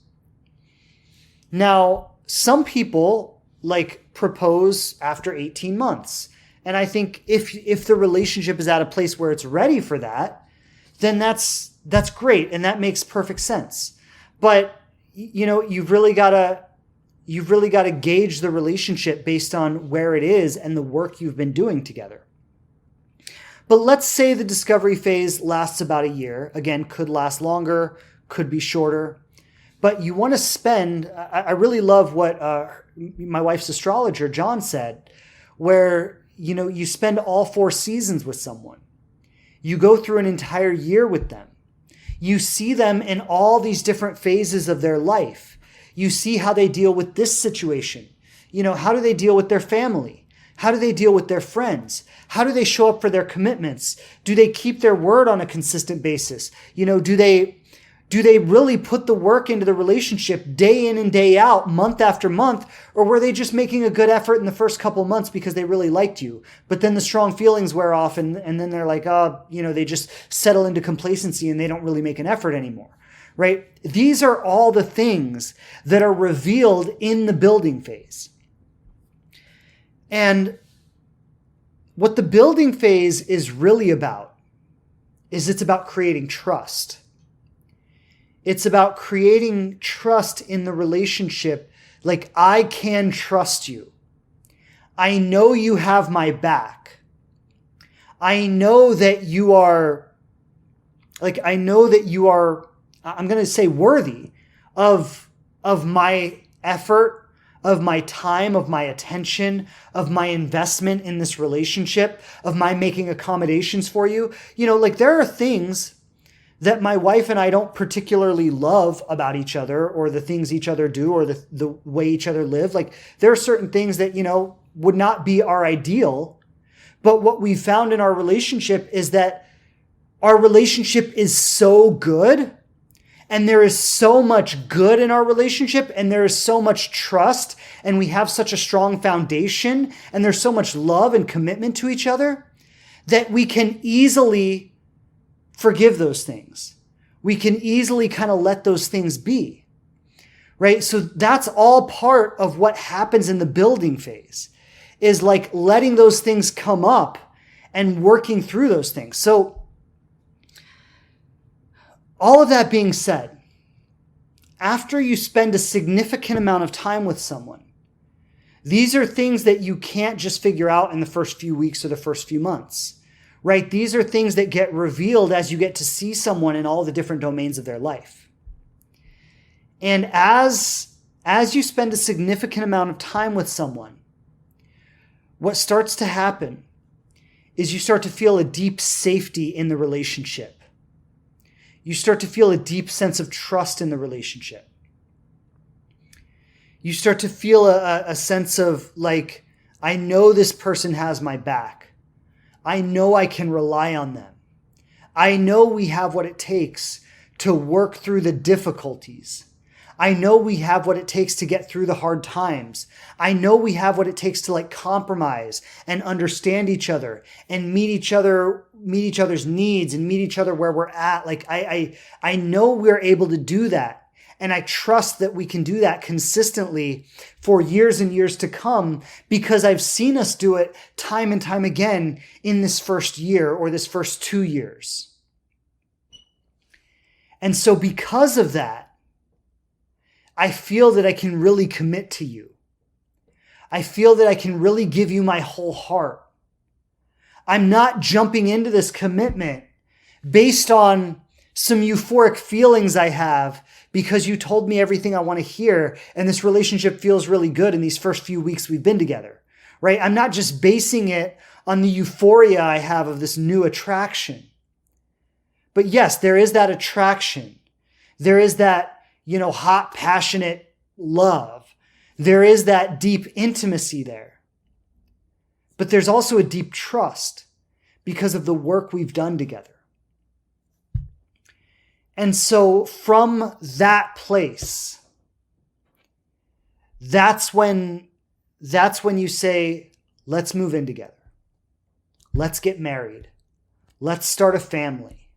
[SPEAKER 1] Now, some people like propose after 18 months. And I think if the relationship is at a place where it's ready for that, then that's great. And that makes perfect sense. But, you know, you've really got to gauge the relationship based on where it is and the work you've been doing together. But let's say the discovery phase lasts about a year. Again, could last longer, could be shorter. But you want to spend, I really love what my wife's astrologer, John, said, where, you know, you spend all 4 seasons with someone. You go through an entire year with them. You see them in all these different phases of their life. You see how they deal with this situation. You know, how do they deal with their family? How do they deal with their friends? How do they show up for their commitments? Do they keep their word on a consistent basis? You know, do they really put the work into the relationship day in and day out, month after month? Or were they just making a good effort in the first couple months because they really liked you? But then the strong feelings wear off and then they're like, oh, you know, they just settle into complacency and they don't really make an effort anymore, right? These are all the things that are revealed in the building phase. And what the building phase is really about is it's about creating trust. It's about creating trust in the relationship. Like, I can trust you. I know you have my back. I know that you are, I'm going to say worthy of my effort, of my time, of my attention, of my investment in this relationship, of my making accommodations for you. You know, like there are things that my wife and I don't particularly love about each other or the things each other do or the way each other live. Like there are certain things that, you know, would not be our ideal. But what we found in our relationship is that our relationship is so good, and there is so much good in our relationship, and there is so much trust, and we have such a strong foundation, and there's so much love and commitment to each other that we can easily forgive those things. We can easily kind of let those things be, right? So that's all part of what happens in the building phase, is like letting those things come up and working through those things. So all of that being said, after you spend a significant amount of time with someone, these are things that you can't just figure out in the first few weeks or the first few months, right? These are things that get revealed as you get to see someone in all the different domains of their life. And as you spend a significant amount of time with someone, what starts to happen is you start to feel a deep safety in the relationship. You start to feel a deep sense of trust in the relationship. You start to feel a sense of like, I know this person has my back. I know I can rely on them. I know we have what it takes to work through the difficulties. I know we have what it takes to get through the hard times. I know we have what it takes to like compromise and understand each other and meet each other's needs and meet each other where we're at. Like I know we're able to do that. And I trust that we can do that consistently for years and years to come, because I've seen us do it time and time again in this first year or this first 2 years. And so because of that, I feel that I can really commit to you. I feel that I can really give you my whole heart. I'm not jumping into this commitment based on some euphoric feelings I have because you told me everything I want to hear and this relationship feels really good in these first few weeks we've been together, right? I'm not just basing it on the euphoria I have of this new attraction. But yes, there is that attraction. There is that, hot, passionate love. There is that deep intimacy there. But there's also a deep trust because of the work we've done together. And so from that place, that's when you say, let's move in together. Let's get married. Let's start a family.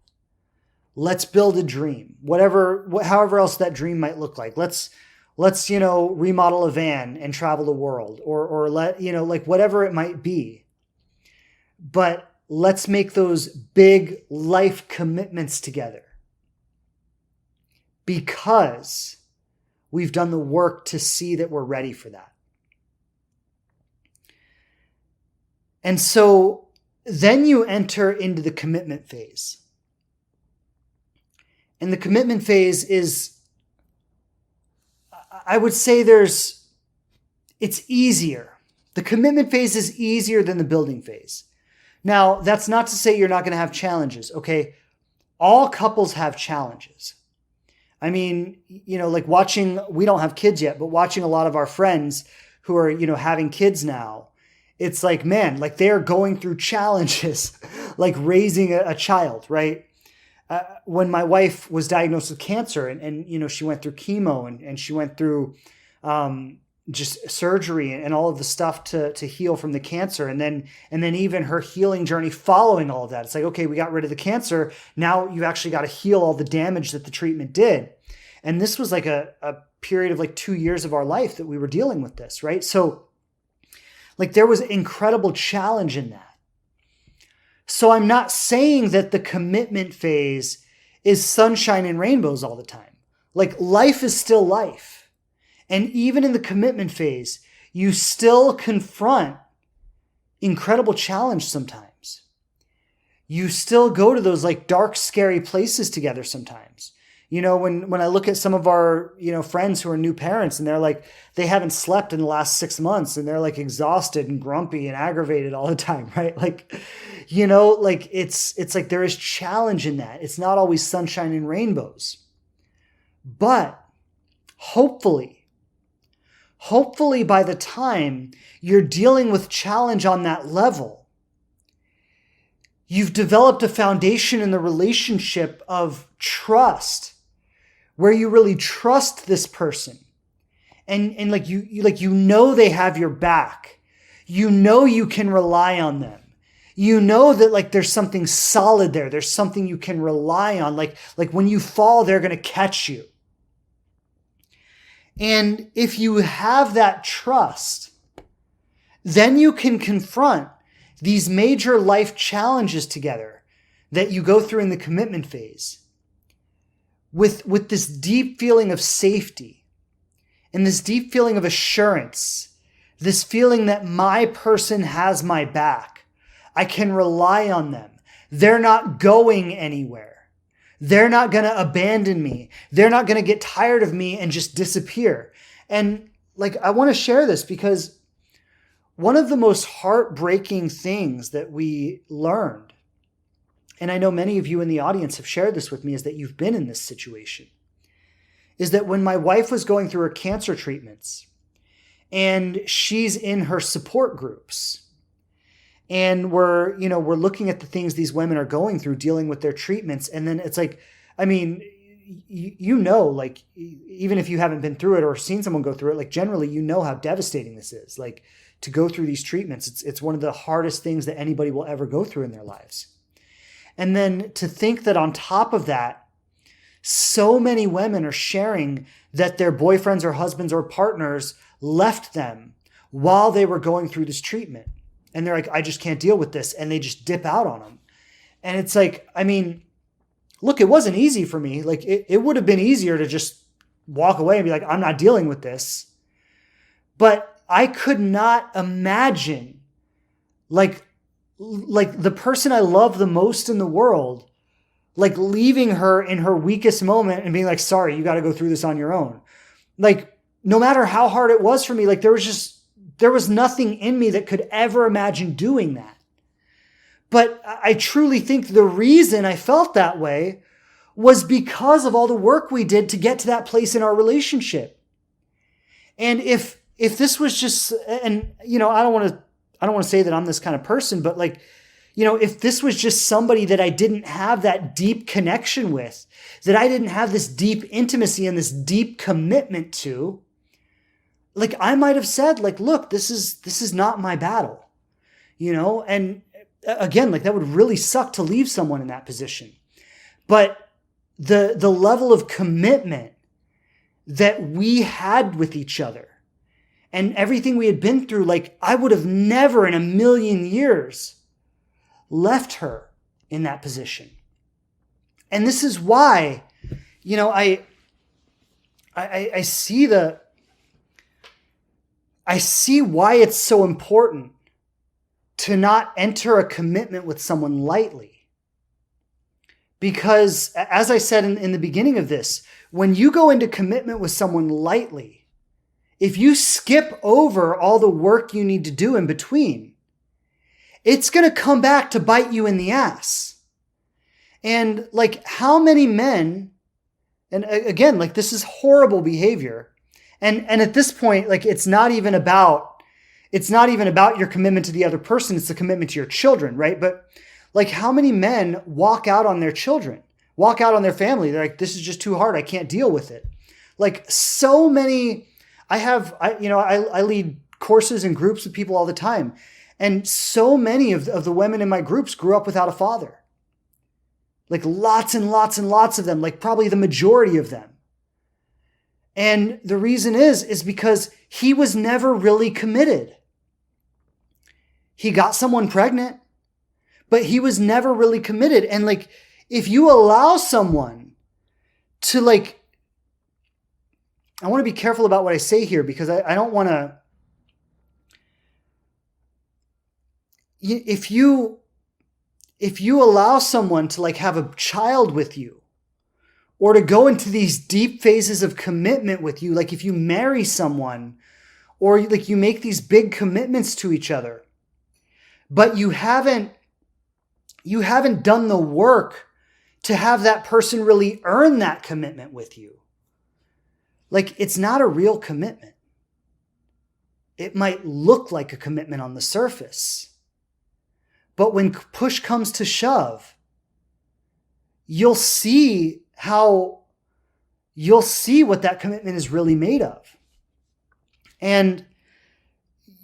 [SPEAKER 1] Let's build a dream. However else that dream might look like. Let's remodel a van and travel the world, or whatever it might be. But let's make those big life commitments together, because we've done the work to see that we're ready for that. And so then you enter into the commitment phase. And the commitment phase is, I would say it's easier. The commitment phase is easier than the building phase. Now, that's not to say you're not going to have challenges, okay? All couples have challenges. I mean, like watching, we don't have kids yet, but watching a lot of our friends who are, having kids now, it's like, man, like they're going through challenges, like raising a child, right? When my wife was diagnosed with cancer and she went through chemo and she went through just surgery and all of the stuff to heal from the cancer. And then even her healing journey following all of that. It's like, okay, we got rid of the cancer. Now you actually got to heal all the damage that the treatment did. And this was like a period of like 2 years of our life that we were dealing with this, right? So like there was incredible challenge in that. So I'm not saying that the commitment phase is sunshine and rainbows all the time. Like life is still life. And even in the commitment phase, you still confront incredible challenge sometimes. You still go to those like dark, scary places together sometimes. When I look at some of our, friends who are new parents and they're like, they haven't slept in the last 6 months and they're like exhausted and grumpy and aggravated all the time, right? Like, it's like there is challenge in that. It's not always sunshine and rainbows. But hopefully hopefully by the time you're dealing with challenge on that level, you've developed a foundation in the relationship of trust, where you really trust this person. And like you know they have your back. You know you can rely on them. You know that like there's something solid there. There's something you can rely on. Like when you fall, they're going to catch you. And if you have that trust, then you can confront these major life challenges together that you go through in the commitment phase with this deep feeling of safety and this deep feeling of assurance, this feeling that my person has my back. I can rely on them. They're not going anywhere. They're not going to abandon me. They're not going to get tired of me and just disappear. And like, I want to share this because one of the most heartbreaking things that we learned, and I know many of you in the audience have shared this with me, is that you've been in this situation, is that when my wife was going through her cancer treatments and she's in her support groups, and we're looking at the things these women are going through, dealing with their treatments. And then it's like, I mean, like, even if you haven't been through it or seen someone go through it, like generally, you know how devastating this is. Like to go through these treatments, it's one of the hardest things that anybody will ever go through in their lives. And then to think that on top of that, so many women are sharing that their boyfriends or husbands or partners left them while they were going through this treatment. And they're like, I just can't deal with this. And they just dip out on them. And it's like, I mean, look, it wasn't easy for me. Like it would have been easier to just walk away and be like, I'm not dealing with this. But I could not imagine like the person I love the most in the world, like leaving her in her weakest moment and being like, sorry, you got to go through this on your own. Like, no matter how hard it was for me, like there was nothing in me that could ever imagine doing that. But I truly think the reason I felt that way was because of all the work we did to get to that place in our relationship. And if this was just, and I don't want to say that I'm this kind of person, but like, if this was just somebody that I didn't have that deep connection with, that I didn't have this deep intimacy and this deep commitment to, like I might have said, like, look, this is not my battle, and again, like that would really suck to leave someone in that position. But the level of commitment that we had with each other and everything we had been through, like I would have never in a million years left her in that position. And this is why, I see why it's so important to not enter a commitment with someone lightly. Because as I said in the beginning of this, when you go into commitment with someone lightly, if you skip over all the work you need to do in between, it's going to come back to bite you in the ass. And like how many men, and again, like this is horrible behavior. And at this point, like it's not even about your commitment to the other person. It's the commitment to your children, right? But like how many men walk out on their children, walk out on their family? They're like, this is just too hard. I can't deal with it. Like so many, I lead courses and groups with people all the time. And so many of the women in my groups grew up without a father. Like lots and lots and lots of them, like probably the majority of them. And the reason is because he was never really committed. He got someone pregnant, but he was never really committed. And like, if you allow someone to like, I want to be careful about what I say here because I don't want to, if you allow someone to like have a child with you, or to go into these deep phases of commitment with you, like if you marry someone, or like you make these big commitments to each other, but you haven't done the work to have that person really earn that commitment with you, like it's not a real commitment. it might look like a commitment on the surface. But when push comes to shove, you'll see what that commitment is really made of. And,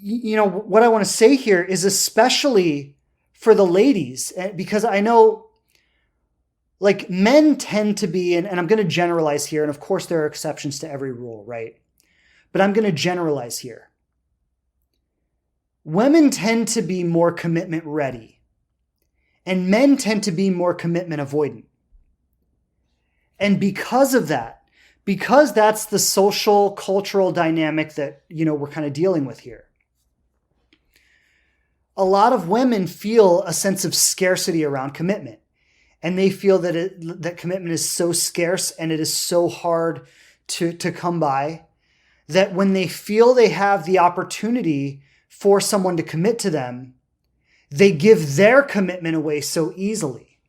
[SPEAKER 1] what I want to say here is especially for the ladies, because I know like men tend to be, and I'm going to generalize here, and of course there are exceptions to every rule, right? But I'm going to generalize here. Women tend to be more commitment ready, and men tend to be more commitment avoidant. And because of that, because that's the social, cultural dynamic that, we're kind of dealing with here, a lot of women feel a sense of scarcity around commitment. And they feel that commitment is so scarce and it is so hard to come by, that when they feel they have the opportunity for someone to commit to them, they give their commitment away so easily.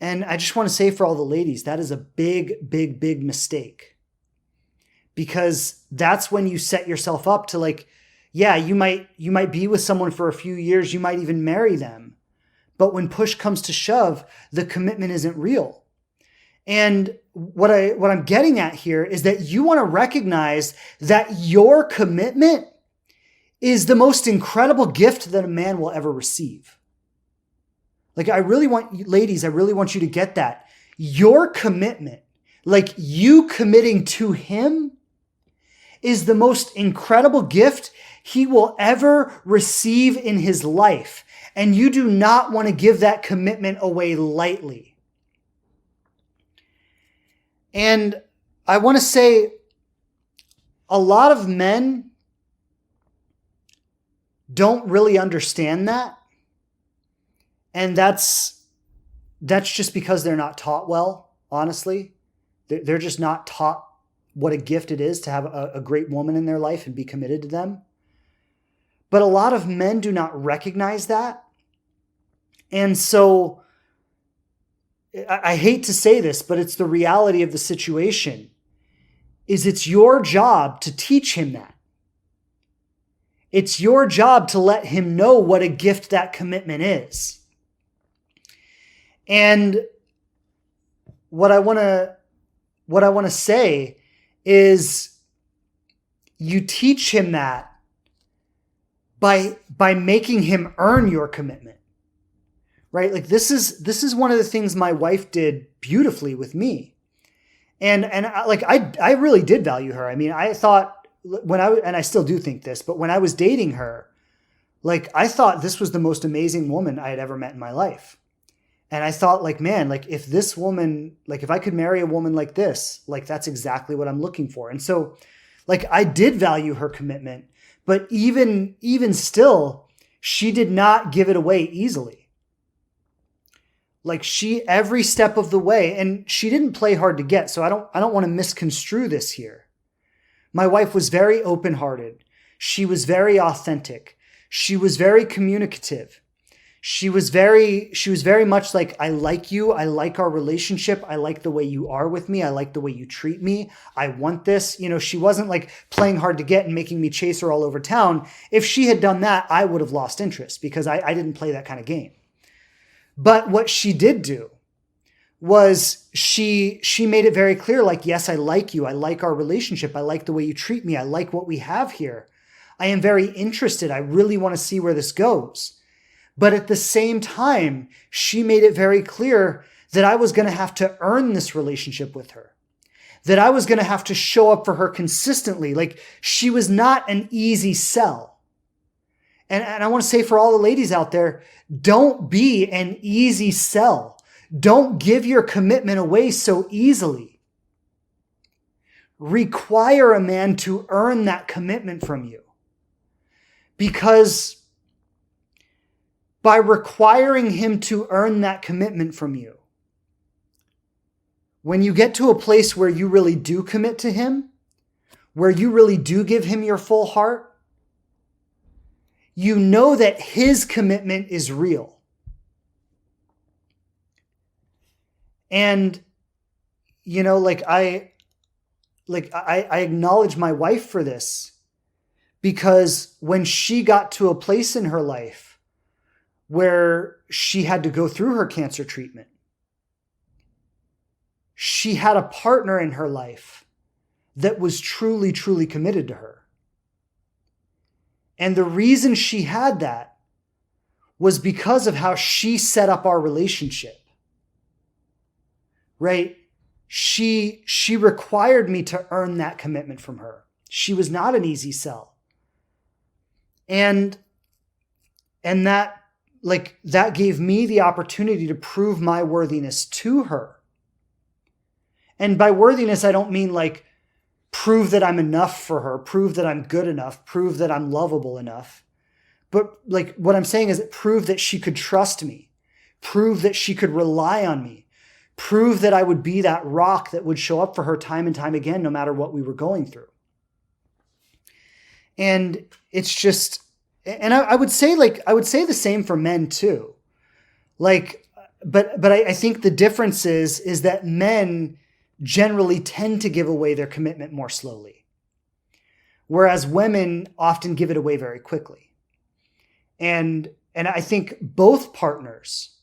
[SPEAKER 1] And I just want to say for all the ladies, that is a big, big, big mistake. Because that's when you set yourself up to like, yeah, you might be with someone for a few years, you might even marry them. But when push comes to shove, the commitment isn't real. And what I'm getting at here is that you want to recognize that your commitment is the most incredible gift that a man will ever receive. Like I really want you to get that. Your commitment, like you committing to him, is the most incredible gift he will ever receive in his life. And you do not want to give that commitment away lightly. And I want to say a lot of men don't really understand that. And that's just because they're not taught well, honestly. They're just not taught what a gift it is to have a great woman in their life and be committed to them. But a lot of men do not recognize that. And so I hate to say this, but it's the reality of the situation, is it's your job to teach him that. It's your job to let him know what a gift that commitment is. And what I want to say is you teach him that by making him earn your commitment, right? Like this is one of the things my wife did beautifully with me. And I really did value her. I mean, I thought and I still do think this, but when I was dating her, like I thought this was the most amazing woman I had ever met in my life. And I thought like, man, like if this woman, like if I could marry a woman like this, like that's exactly what I'm looking for. And so like I did value her commitment, but even still, she did not give it away easily. Like every step of the way, and she didn't play hard to get. So I don't want to misconstrue this here. My wife was very open-hearted. She was very authentic. She was very communicative. She was very much like, I like you. I like our relationship. I like the way you are with me. I like the way you treat me. I want this. She wasn't like playing hard to get and making me chase her all over town. If she had done that, I would have lost interest because I didn't play that kind of game. But what she did do was she made it very clear, like, yes, I like you. I like our relationship. I like the way you treat me. I like what we have here. I am very interested. I really want to see where this goes. But at the same time, she made it very clear that I was going to have to earn this relationship with her, that I was going to have to show up for her consistently. Like she was not an easy sell. And I want to say for all the ladies out there, don't be an easy sell. Don't give your commitment away so easily. Require a man to earn that commitment from you. Because by requiring him to earn that commitment from you, when you get to a place where you really do commit to him, where you really do give him your full heart, you know that his commitment is real. And, I acknowledge my wife for this because when she got to a place in her life where she had to go through her cancer treatment, she had a partner in her life that was truly, truly committed to her. And the reason she had that was because of how she set up our relationship. Right? She required me to earn that commitment from her. She was not an easy sell. And that gave me the opportunity to prove my worthiness to her. And by worthiness, I don't mean like prove that I'm enough for her, prove that I'm good enough, prove that I'm lovable enough. But like what I'm saying is it proved that she could trust me, prove that she could rely on me, prove that I would be that rock that would show up for her time and time again, no matter what we were going through. And it's just, and I would say the same for men too. Like, but I think the difference is that men generally tend to give away their commitment more slowly, whereas women often give it away very quickly. And I think both partners,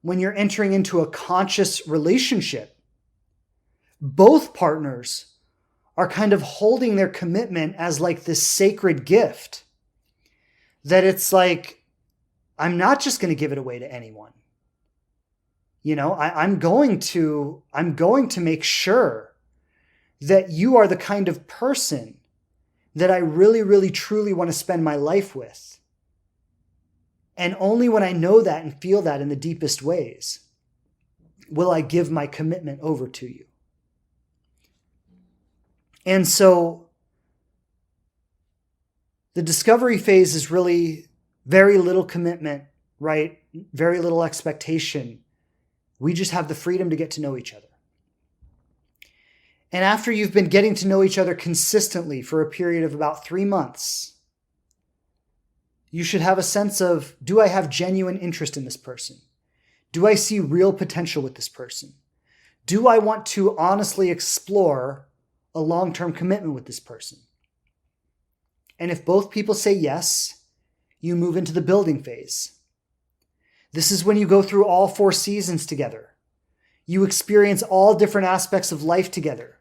[SPEAKER 1] when you're entering into a conscious relationship, both partners are kind of holding their commitment as like this sacred gift that it's like, I'm not just going to give it away to anyone. You know, I'm going to make sure that you are the kind of person that I really, really, truly want to spend my life with. And only when I know that and feel that in the deepest ways will I give my commitment over to you. And so the discovery phase is really very little commitment, right? Very little expectation. We just have the freedom to get to know each other. And after you've been getting to know each other consistently for a period of about 3 months, you should have a sense of, do I have genuine interest in this person? Do I see real potential with this person? Do I want to honestly explore a long-term commitment with this person? And if both people say yes, you move into the building phase. This is when you go through all 4 seasons together. You experience all different aspects of life together.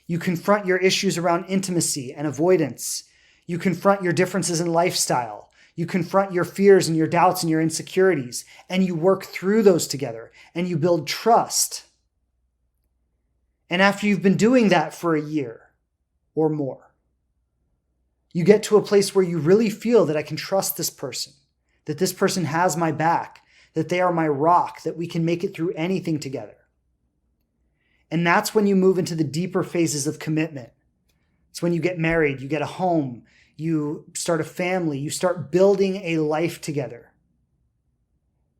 [SPEAKER 1] You confront your issues around intimacy and avoidance. You confront your differences in lifestyle. You confront your fears and your doubts and your insecurities, and you work through those together, and you build trust. And after you've been doing that for a year or more, you get to a place where you really feel that I can trust this person, that this person has my back, that they are my rock, that we can make it through anything together. And that's when you move into the deeper phases of commitment. It's when you get married, you get a home, you start a family, you start building a life together.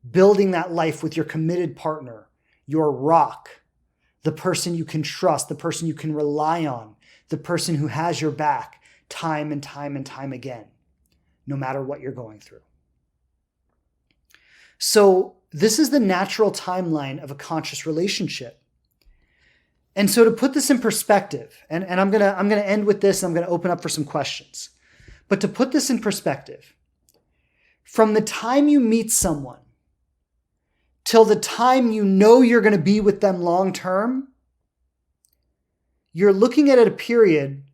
[SPEAKER 1] Building that life with your committed partner, your rock, the person you can trust, the person you can rely on, the person who has your back time and time and time again, no matter what you're going through. So this is the natural timeline of a conscious relationship. And so to put this in perspective, and I'm gonna end with this, and I'm gonna open up for some questions. But to put this in perspective, from the time you meet someone till the time you know you're gonna be with them long term, you're looking at a period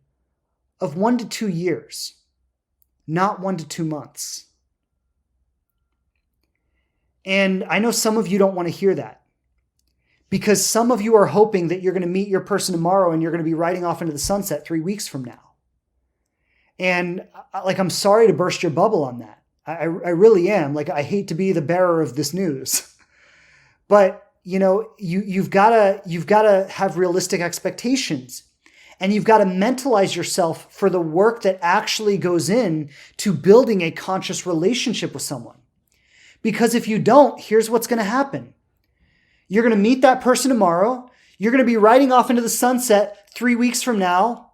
[SPEAKER 1] of 1 to 2 years, not 1 to 2 months. And I know some of you don't want to hear that, because some of you are hoping that you're going to meet your person tomorrow and you're going to be riding off into the sunset 3 weeks from now. And like, I'm sorry to burst your bubble on that. I really am. Like, I hate to be the bearer of this news, but you know, you've got to have realistic expectations, and you've got to mentalize yourself for the work that actually goes in to building a conscious relationship with someone. Because if you don't, here's what's going to happen. You're going to meet that person tomorrow. You're going to be riding off into the sunset 3 weeks from now.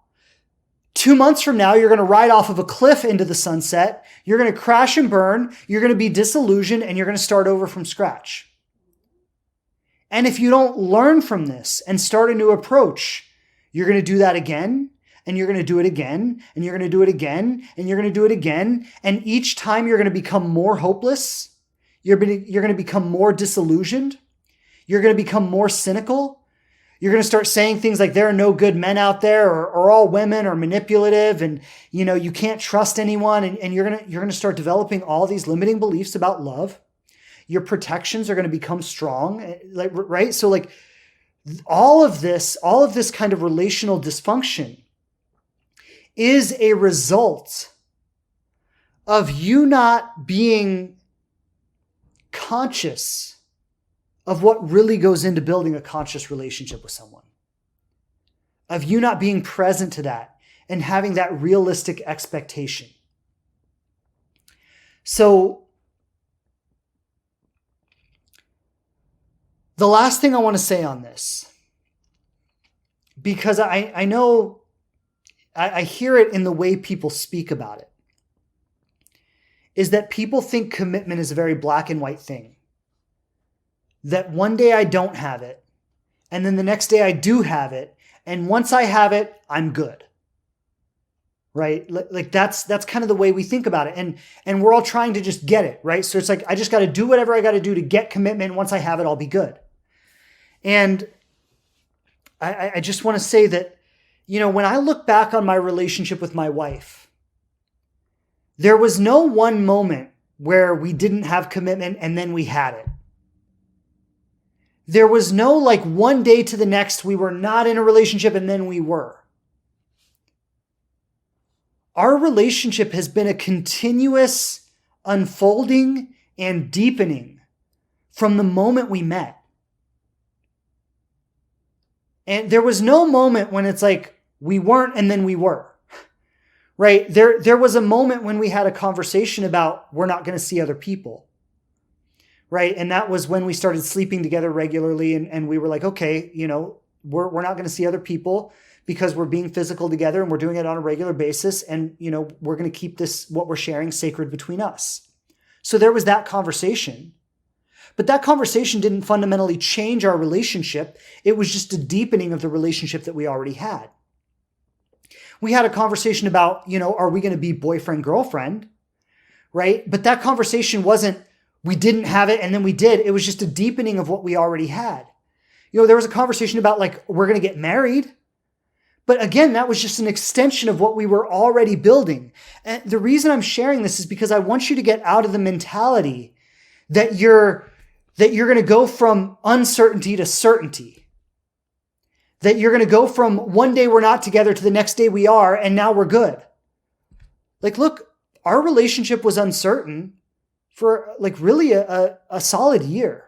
[SPEAKER 1] 2 months from now, you're going to ride off of a cliff into the sunset. You're going to crash and burn. You're going to be disillusioned, and you're going to start over from scratch. And if you don't learn from this and start a new approach, you're going to do that again and you're going to do it again, and you're going to do it again, and you're going to do it again. And each time you're going to become more hopeless. You're going to become more disillusioned. You're going to become more cynical. You're going to start saying things like there are no good men out there, or all women are manipulative, and you can't trust anyone. And you're going to start developing all these limiting beliefs about love. Your protections are going to become strong, right? So all of this kind of relational dysfunction is a result of you not being conscious of what really goes into building a conscious relationship with someone, of you not being present to that and having that realistic expectation. So the last thing I want to say on this, because I know I hear it in the way people speak about it, is that people think commitment is a very black and white thing. That one day I don't have it, and then the next day I do have it, and once I have it, I'm good. Right? That's kind of the way we think about it. And we're all trying to just get it, right? So it's like, I just got to do whatever I got to do to get commitment. Once I have it, I'll be good. And I just want to say that, when I look back on my relationship with my wife, there was no one moment where we didn't have commitment and then we had it. There was no one day to the next we were not in a relationship and then we were. Our relationship has been a continuous unfolding and deepening from the moment we met. And there was no moment when it's like we weren't and then we were. Right? There was a moment when we had a conversation about we're not going to see other people. Right? And that was when we started sleeping together regularly, and we were like, okay, we're not going to see other people because we're being physical together and we're doing it on a regular basis, and we're going to keep this, what we're sharing, sacred between us. So there was that conversation. But that conversation didn't fundamentally change our relationship. It was just a deepening of the relationship that we already had. We had a conversation about, are we going to be boyfriend, girlfriend, right? But that conversation wasn't, we didn't have it and then we did. It was just a deepening of what we already had. There was a conversation about we're going to get married. But again, that was just an extension of what we were already building. And the reason I'm sharing this is because I want you to get out of the mentality that you're going to go from uncertainty to certainty. That you're going to go from one day we're not together to the next day we are, and now we're good. Look, our relationship was uncertain for really a solid year.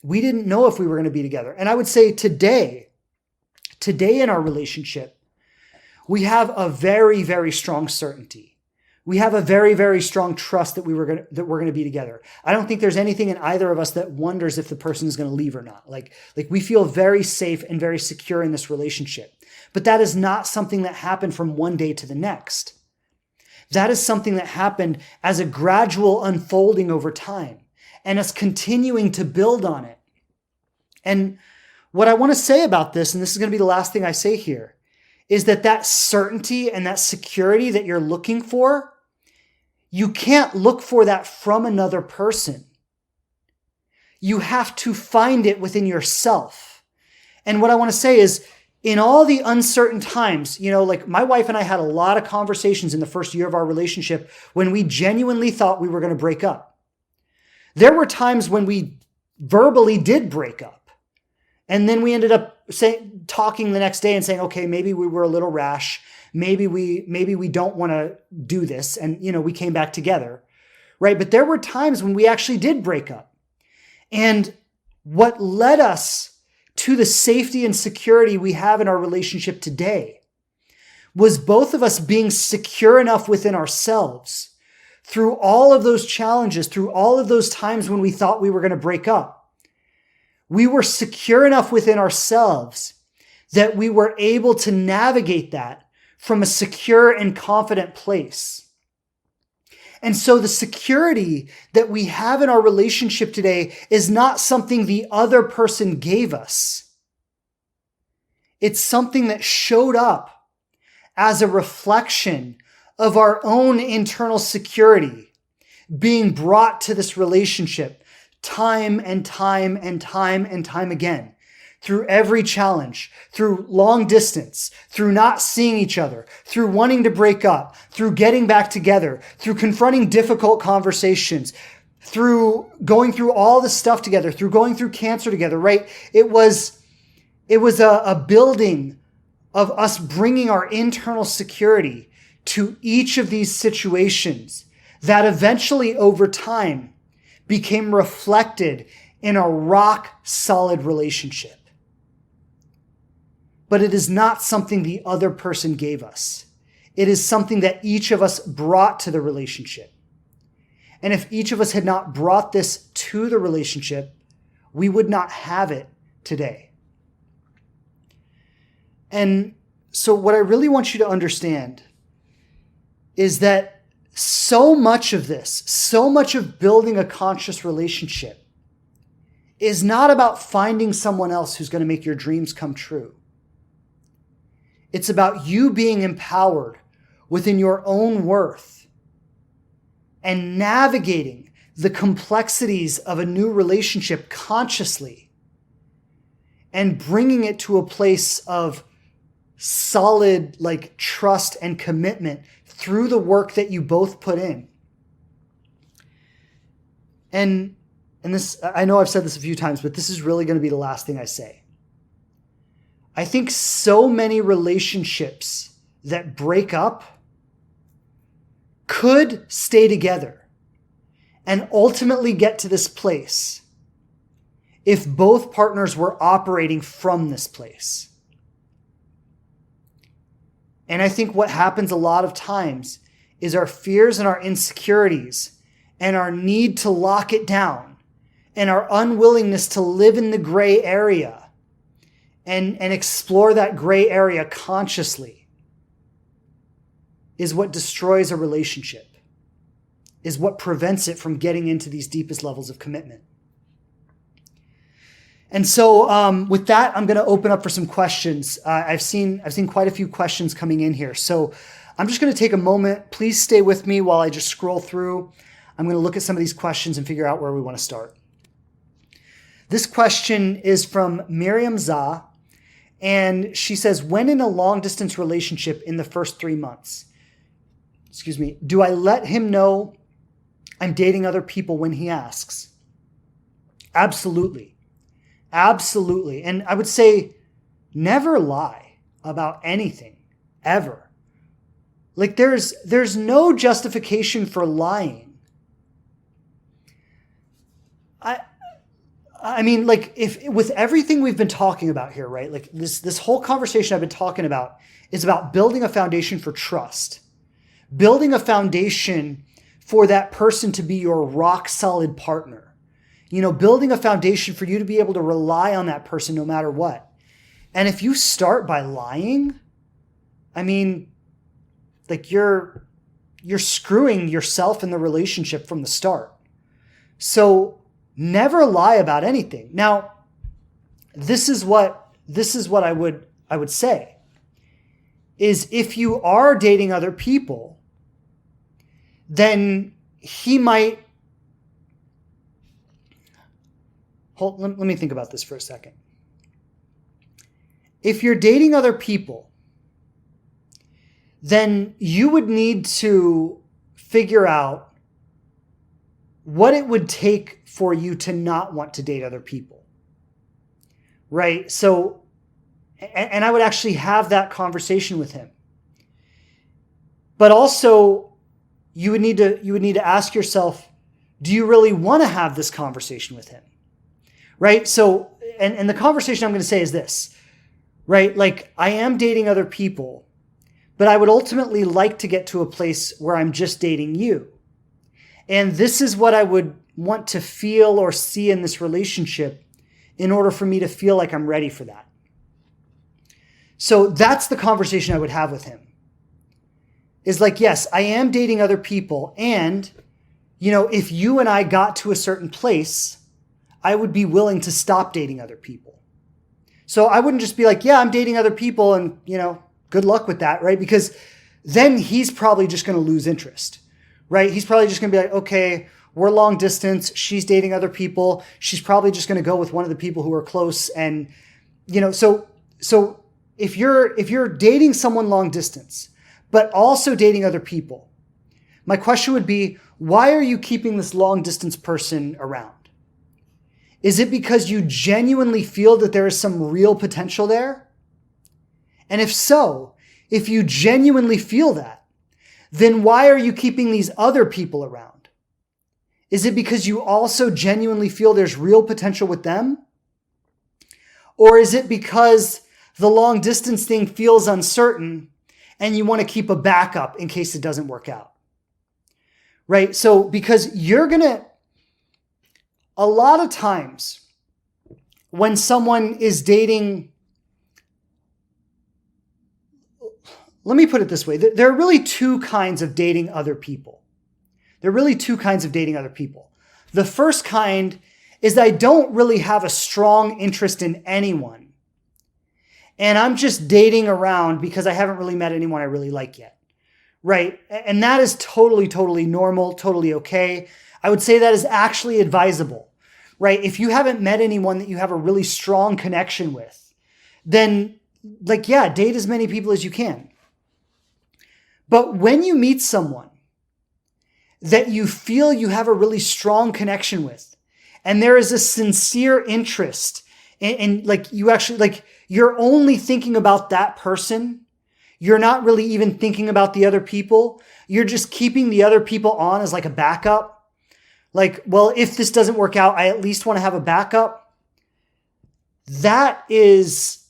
[SPEAKER 1] We didn't know if we were going to be together. And I would say today in our relationship, we have a very, very strong certainty. We have a very, very strong trust that we're going to be together. I don't think there's anything in either of us that wonders if the person is going to leave or not. We feel very safe and very secure in this relationship. But that is not something that happened from one day to the next. That is something that happened as a gradual unfolding over time and us continuing to build on it. And what I want to say about this, and this is going to be the last thing I say here, is that certainty and that security that you're looking for, you can't look for that from another person. You have to find it within yourself. And what I want to say is, in all the uncertain times, my wife and I had a lot of conversations in the first year of our relationship when we genuinely thought we were going to break up. There were times when we verbally did break up. And then we ended up talking the next day and saying, okay, maybe we were a little rash. Maybe we don't want to do this. And, we came back together, right? But there were times when we actually did break up. And what led us to the safety and security we have in our relationship today was both of us being secure enough within ourselves through all of those challenges, through all of those times when we thought we were going to break up. We were secure enough within ourselves that we were able to navigate that from a secure and confident place. And so the security that we have in our relationship today is not something the other person gave us. It's something that showed up as a reflection of our own internal security being brought to this relationship time and time and time and time again, through every challenge, through long distance, through not seeing each other, through wanting to break up, through getting back together, through confronting difficult conversations, through going through all this stuff together, through going through cancer together, right? It was a building of us bringing our internal security to each of these situations that eventually over time became reflected in a rock solid relationship. But it is not something the other person gave us. It is something that each of us brought to the relationship. And if each of us had not brought this to the relationship, we would not have it today. And so what I really want you to understand is that so much of this, so much of building a conscious relationship is not about finding someone else who's going to make your dreams come true. It's about you being empowered within your own worth and navigating the complexities of a new relationship consciously and bringing it to a place of solid trust and commitment through the work that you both put in. And this, I know I've said this a few times, but this is really going to be the last thing I say. I think so many relationships that break up could stay together and ultimately get to this place if both partners were operating from this place. And I think what happens a lot of times is our fears and our insecurities and our need to lock it down and our unwillingness to live in the gray area and explore that gray area consciously is what destroys a relationship, is what prevents it from getting into these deepest levels of commitment. And so with that, I'm going to open up for some questions. I've seen quite a few questions coming in here. So I'm just going to take a moment. Please stay with me while I just scroll through. I'm going to look at some of these questions and figure out where we want to start. This question is from Miriam Zah, and she says, when in a long distance relationship in the first 3 months, do I let him know I'm dating other people when he asks? Absolutely. Absolutely. And I would say never lie about anything, ever. There's no justification for lying. I mean, if with everything we've been talking about here, right? This whole conversation I've been talking about is about building a foundation for trust, building a foundation for that person to be your rock solid partner. Building a foundation for you to be able to rely on that person no matter what. And if you start by lying, I mean, you're screwing yourself in the relationship from the start. So never lie about anything. Now, this is what I would say is if you are dating other people, then he might. Let me think about this for a second. If you're dating other people, then you would need to figure out what it would take for you to not want to date other people, right? So, and I would actually have that conversation with him. But also, you would need to ask yourself, do you really want to have this conversation with him? Right? So, and the conversation I'm going to say is this, right? I am dating other people, but I would ultimately like to get to a place where I'm just dating you. And this is what I would want to feel or see in this relationship in order for me to feel like I'm ready for that. So that's the conversation I would have with him. Is yes, I am dating other people. And, if you and I got to a certain place, I would be willing to stop dating other people. So I wouldn't just be like, yeah, I'm dating other people and, good luck with that, right? Because then he's probably just going to lose interest, right? He's probably just going to be like, okay, we're long distance. She's dating other people. She's probably just going to go with one of the people who are close. And, so if you're dating someone long distance, but also dating other people, my question would be, why are you keeping this long distance person around? Is it because you genuinely feel that there is some real potential there? And if so, if you genuinely feel that, then why are you keeping these other people around? Is it because you also genuinely feel there's real potential with them? Or is it because the long distance thing feels uncertain and you want to keep a backup in case it doesn't work out? Right? So because a lot of times when someone is dating, let me put it this way. There are really two kinds of dating other people. The first kind is I don't really have a strong interest in anyone. And I'm just dating around because I haven't really met anyone I really like yet. Right? And that is totally, totally normal, totally okay. I would say that is actually advisable, right? If you haven't met anyone that you have a really strong connection with, then date as many people as you can. But when you meet someone that you feel you have a really strong connection with, and there is a sincere interest and you're only thinking about that person, you're not really even thinking about the other people. You're just keeping the other people on as like a backup. Well, if this doesn't work out, I at least want to have a backup. That is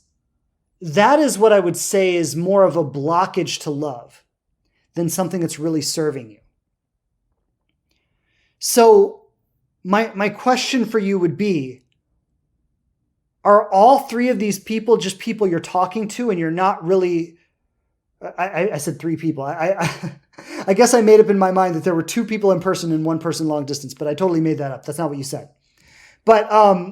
[SPEAKER 1] what I would say is more of a blockage to love than something that's really serving you. So my question for you would be, are all three of these people just people you're talking to and you're not really... I said three people. I guess I made up in my mind that there were two people in person and one person long distance, but I totally made that up. That's not what you said. But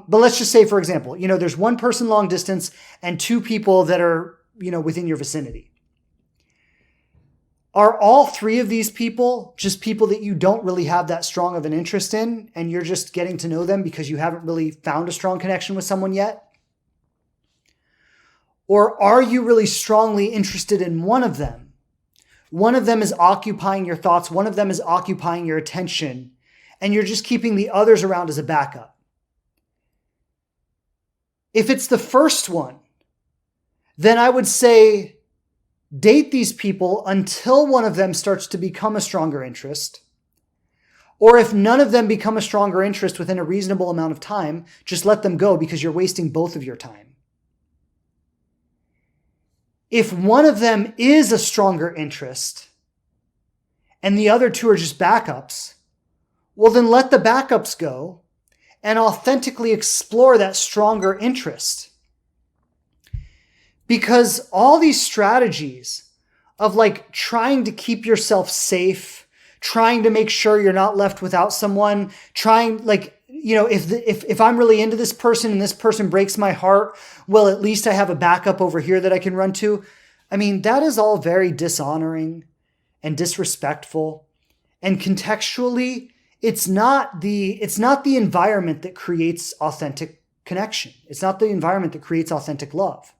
[SPEAKER 1] let's just say, for example, there's one person long distance and two people that are, within your vicinity. Are all three of these people just people that you don't really have that strong of an interest in and you're just getting to know them because you haven't really found a strong connection with someone yet? Or are you really strongly interested in one of them? One of them is occupying your thoughts. One of them is occupying your attention. And you're just keeping the others around as a backup. If it's the first one, then I would say date these people until one of them starts to become a stronger interest. Or if none of them become a stronger interest within a reasonable amount of time, just let them go because you're wasting both of your time. If one of them is a stronger interest and the other two are just backups, well, then let the backups go and authentically explore that stronger interest. Because all these strategies of trying to keep yourself safe, trying to make sure you're not left without someone, if I'm really into this person and this person breaks my heart, well, at least I have a backup over here that I can run to. I mean, that is all very dishonoring and disrespectful. And contextually, it's not the environment that creates authentic connection. It's not the environment that creates authentic love.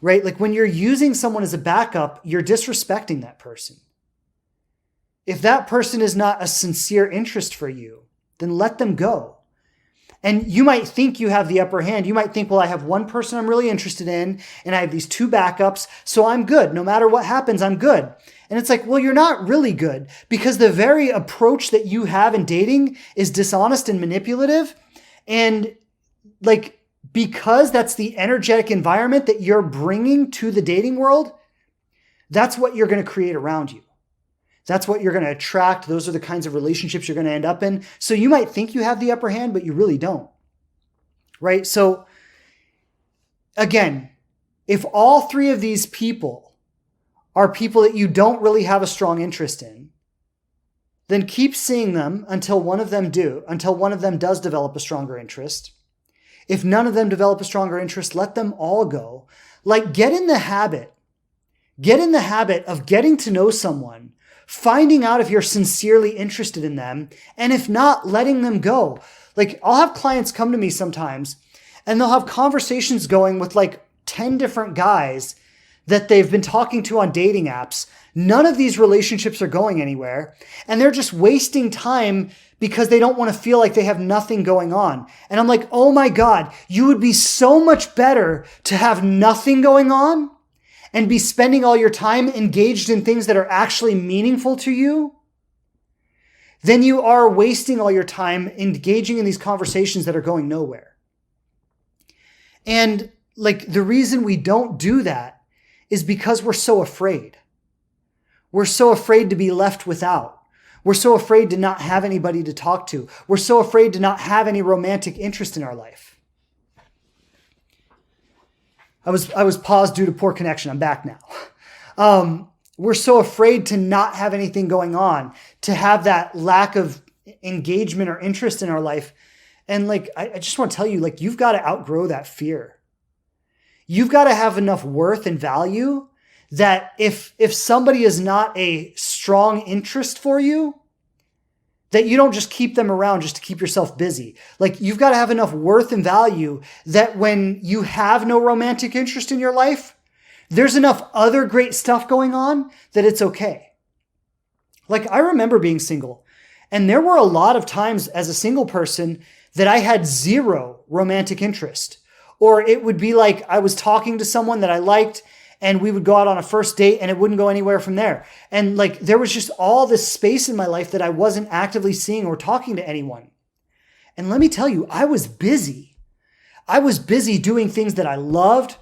[SPEAKER 1] Right? When you're using someone as a backup, you're disrespecting that person. If that person is not a sincere interest for you, then let them go. And you might think you have the upper hand. You might think, well, I have one person I'm really interested in, and I have these two backups, so I'm good. No matter what happens, I'm good. And it's well, you're not really good because the very approach that you have in dating is dishonest and manipulative. And because that's the energetic environment that you're bringing to the dating world, that's what you're going to create around you. That's what you're going to attract. Those are the kinds of relationships you're going to end up in. So you might think you have the upper hand, but you really don't. Right? So again, if all three of these people are people that you don't really have a strong interest in, then keep seeing them until one of them does develop a stronger interest. If none of them develop a stronger interest, let them all go. Like, get in the habit of getting to know someone, finding out if you're sincerely interested in them, and if not, letting them go. Like, I'll have clients come to me sometimes and they'll have conversations going with like 10 different guys that they've been talking to on dating apps. None of these relationships are going anywhere, and they're just wasting time because they don't want to feel like they have nothing going on. And I'm like, oh my God, you would be so much better to have nothing going on and be spending all your time engaged in things that are actually meaningful to you than you are wasting all your time engaging in these conversations that are going nowhere. And like, the reason we don't do that is because we're so afraid. We're so afraid to be left without. We're so afraid to not have anybody to talk to. We're so afraid to not have any romantic interest in our life. I was paused due to poor connection. I'm back now. We're so afraid to not have anything going on, to have that lack of engagement or interest in our life. And like, I just want to tell you, like, you've got to outgrow that fear. You've got to have enough worth and value that if somebody is not a strong interest for you, that you don't just keep them around just to keep yourself busy. Like, you've got to have enough worth and value that when you have no romantic interest in your life, there's enough other great stuff going on that it's okay. Like, I remember being single, and there were a lot of times as a single person that I had zero romantic interest. Or it would be like I was talking to someone that I liked, and we would go out on a first date and it wouldn't go anywhere from there. And like, there was just all this space in my life that I wasn't actively seeing or talking to anyone. And let me tell you, I was busy. I was busy doing things that I loved,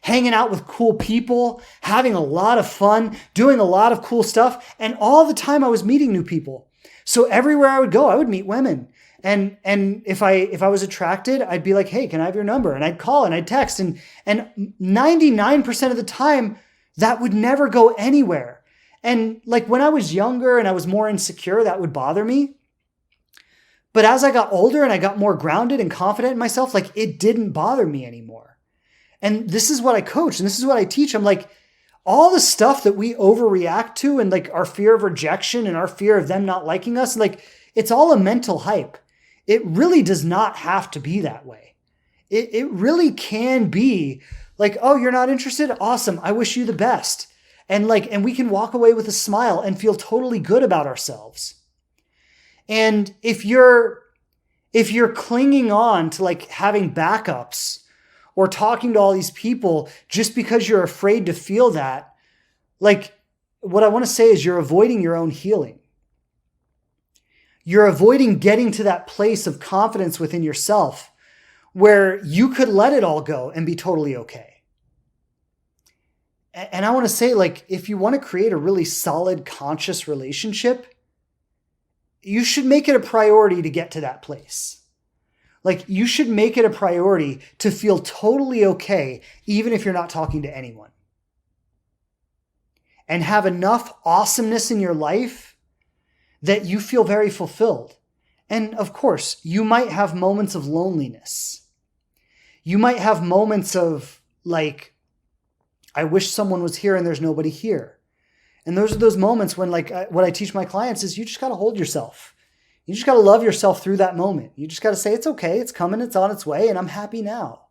[SPEAKER 1] hanging out with cool people, having a lot of fun, doing a lot of cool stuff. And all the time I was meeting new people. So everywhere I would go, I would meet women. And if I was attracted, I'd be like, hey, can I have your number? And I'd call and I'd text. And 99% of the time, that would never go anywhere. And like, when I was younger and I was more insecure, that would bother me. But as I got older and I got more grounded and confident in myself, like, it didn't bother me anymore. And this is what I coach and this is what I teach. I'm like, all the stuff that we overreact to and like our fear of rejection and our fear of them not liking us, like, it's all a mental hype. It really does not have to be that way. It really can be like, oh, you're not interested? Awesome. I wish you the best. And we can walk away with a smile and feel totally good about ourselves. And if you're clinging on to like having backups or talking to all these people just because you're afraid to feel that, like, what I want to say is you're avoiding your own healing. You're avoiding getting to that place of confidence within yourself where you could let it all go and be totally okay. And I want to say, like, if you want to create a really solid, conscious relationship, you should make it a priority to get to that place. Like, you should make it a priority to feel totally okay, even if you're not talking to anyone. And have enough awesomeness in your life that you feel very fulfilled. And of course, you might have moments of loneliness. You might have moments of like, I wish someone was here and there's nobody here. And those are those moments when, like, what I teach my clients is you just got to hold yourself. You just got to love yourself through that moment. You just got to say, it's okay, it's coming, it's on its way, and I'm happy now.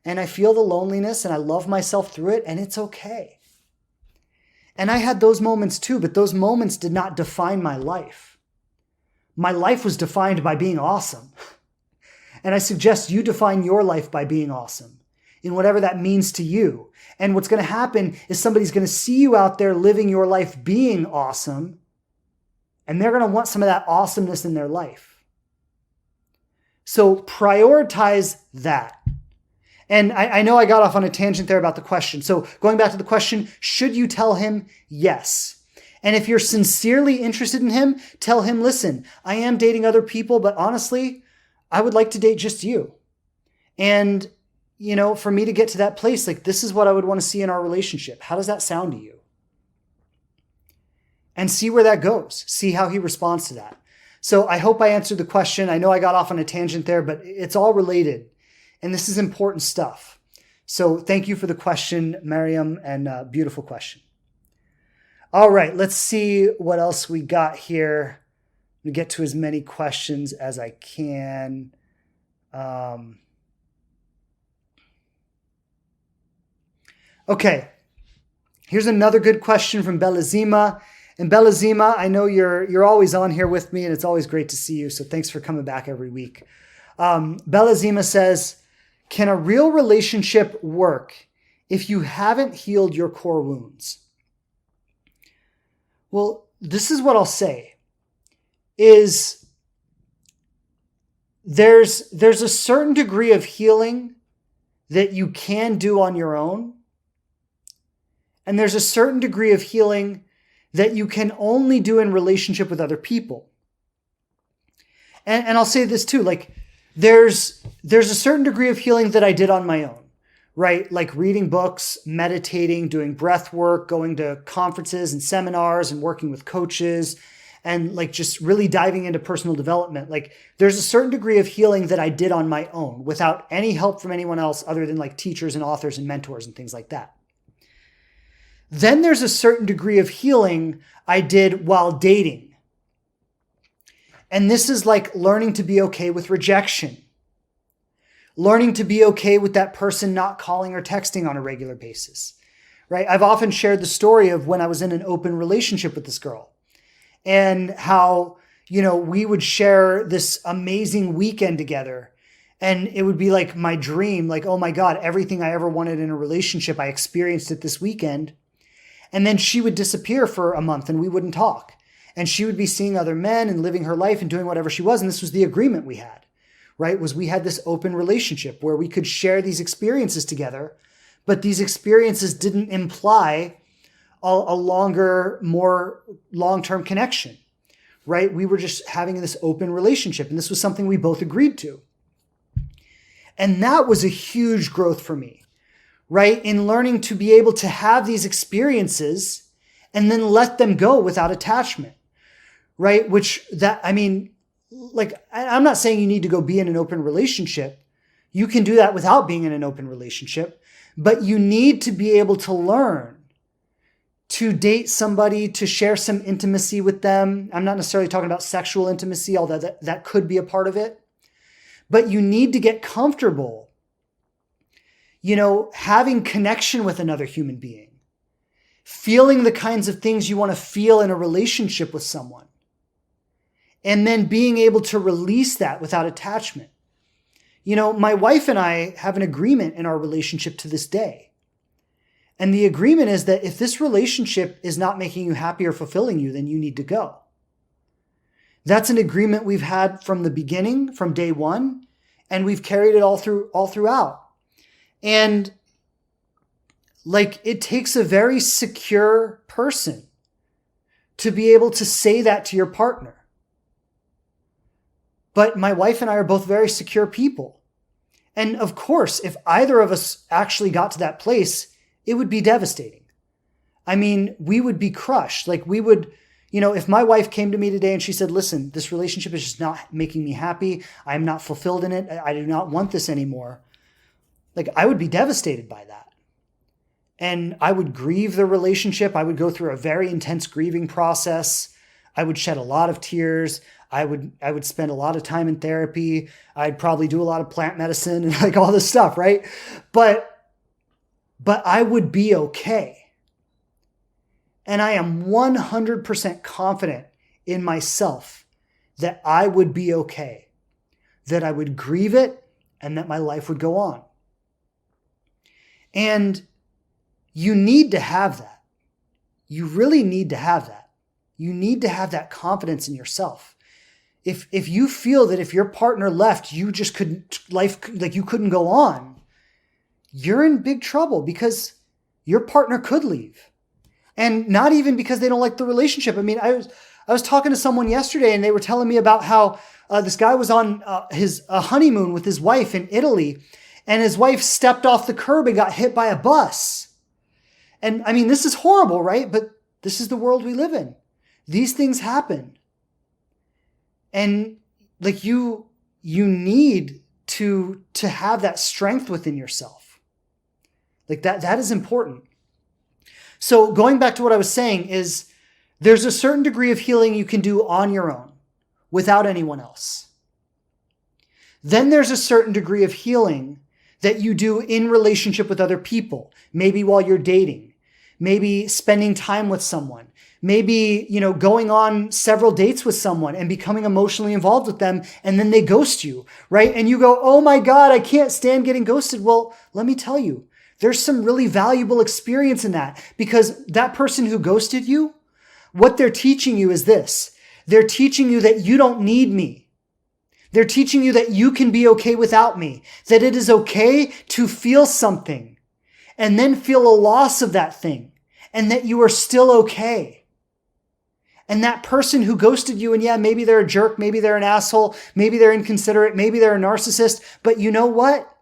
[SPEAKER 1] And I feel the loneliness and I love myself through it, and it's okay. And I had those moments too, but those moments did not define my life. My life was defined by being awesome. And I suggest you define your life by being awesome in whatever that means to you. And what's going to happen is somebody's going to see you out there living your life being awesome, and they're going to want some of that awesomeness in their life. So prioritize that. And I know I got off on a tangent there about the question. So going back to the question, should you tell him? Yes. And if you're sincerely interested in him, tell him, listen, I am dating other people, but honestly, I would like to date just you. And, you know, for me to get to that place, like, this is what I would want to see in our relationship. How does that sound to you? And see where that goes. See how he responds to that. So I hope I answered the question. I know I got off on a tangent there, but it's all related. And this is important stuff. So thank you for the question, Mariam, and beautiful question. All right, let's see what else we got here. I'm going to get to as many questions as I can. Okay, here's another good question from Belazima. And Belazima, I know you're always on here with me, and it's always great to see you, so thanks for coming back every week. Belazima says, can a real relationship work if you haven't healed your core wounds? Well, this is what I'll say, is there's a certain degree of healing that you can do on your own, and there's a certain degree of healing that you can only do in relationship with other people. And I'll say this too, like there's a certain degree of healing that I did on my own, right? Like reading books, meditating, doing breath work, going to conferences and seminars and working with coaches and like just really diving into personal development. Like there's a certain degree of healing that I did on my own without any help from anyone else other than like teachers and authors and mentors and things like that. Then there's a certain degree of healing I did while dating. And this is like learning to be okay with rejection, learning to be okay with that person not calling or texting on a regular basis, right? I've often shared the story of when I was in an open relationship with this girl and how, we would share this amazing weekend together. And it would be like my dream, like, oh my God, everything I ever wanted in a relationship, I experienced it this weekend. And then she would disappear for a month and we wouldn't talk. And she would be seeing other men and living her life and doing whatever she was. And this was the agreement we had, right? Was we had this open relationship where we could share these experiences together, but these experiences didn't imply a longer, more long-term connection, right? We were just having this open relationship. And this was something we both agreed to. And that was a huge growth for me, right? In learning to be able to have these experiences and then let them go without attachment, right? I'm not saying you need to go be in an open relationship. You can do that without being in an open relationship, but you need to be able to learn to date somebody, to share some intimacy with them. I'm not necessarily talking about sexual intimacy, although that could be a part of it, but you need to get comfortable, having connection with another human being, feeling the kinds of things you want to feel in a relationship with someone, and then being able to release that without attachment. My wife and I have an agreement in our relationship to this day. And the agreement is that if this relationship is not making you happy or fulfilling you, then you need to go. That's an agreement we've had from the beginning, from day one, and we've carried it all throughout. And it takes a very secure person to be able to say that to your partner. But my wife and I are both very secure people. And of course, if either of us actually got to that place, it would be devastating. I mean, we would be crushed. If my wife came to me today and she said, listen, this relationship is just not making me happy. I'm not fulfilled in it. I do not want this anymore. I would be devastated by that. And I would grieve the relationship. I would go through a very intense grieving process. I would shed a lot of tears. I would spend a lot of time in therapy. I'd probably do a lot of plant medicine and all this stuff, right? But I would be okay. And I am 100% confident in myself that I would be okay, that I would grieve it, and that my life would go on. And you need to have that. You really need to have that. You need to have that confidence in yourself. If you feel that if your partner left, you just couldn't, you couldn't go on, you're in big trouble because your partner could leave. And not even because they don't like the relationship. I mean, I was talking to someone yesterday and they were telling me about how this guy was on his honeymoon with his wife in Italy, and his wife stepped off the curb and got hit by a bus. And I mean, this is horrible, right? But this is the world we live in. These things happen. And you need to have that strength within yourself. Like that is important. So going back to what I was saying is there's a certain degree of healing you can do on your own without anyone else. Then there's a certain degree of healing that you do in relationship with other people, maybe while you're dating, maybe spending time with someone, maybe, going on several dates with someone and becoming emotionally involved with them, and then they ghost you, right? And you go, oh my God, I can't stand getting ghosted. Well, let me tell you, there's some really valuable experience in that, because that person who ghosted you, what they're teaching you is this. They're teaching you that you don't need me. They're teaching you that you can be okay without me, that it is okay to feel something and then feel a loss of that thing, and that you are still okay. And that person who ghosted you, and yeah, maybe they're a jerk, maybe they're an asshole, maybe they're inconsiderate, maybe they're a narcissist, but you know what?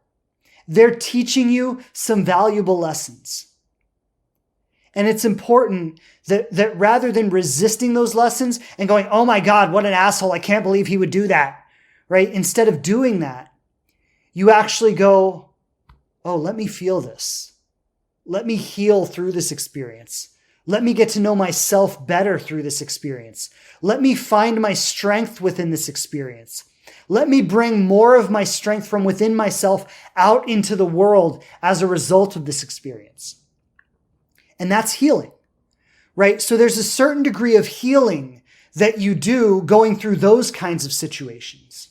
[SPEAKER 1] They're teaching you some valuable lessons. And it's important that rather than resisting those lessons and going, oh my God, what an asshole, I can't believe he would do that, right? Instead of doing that, you actually go, oh, let me feel this. Let me heal through this experience. Let me get to know myself better through this experience. Let me find my strength within this experience. Let me bring more of my strength from within myself out into the world as a result of this experience. And that's healing, right? So there's a certain degree of healing that you do going through those kinds of situations.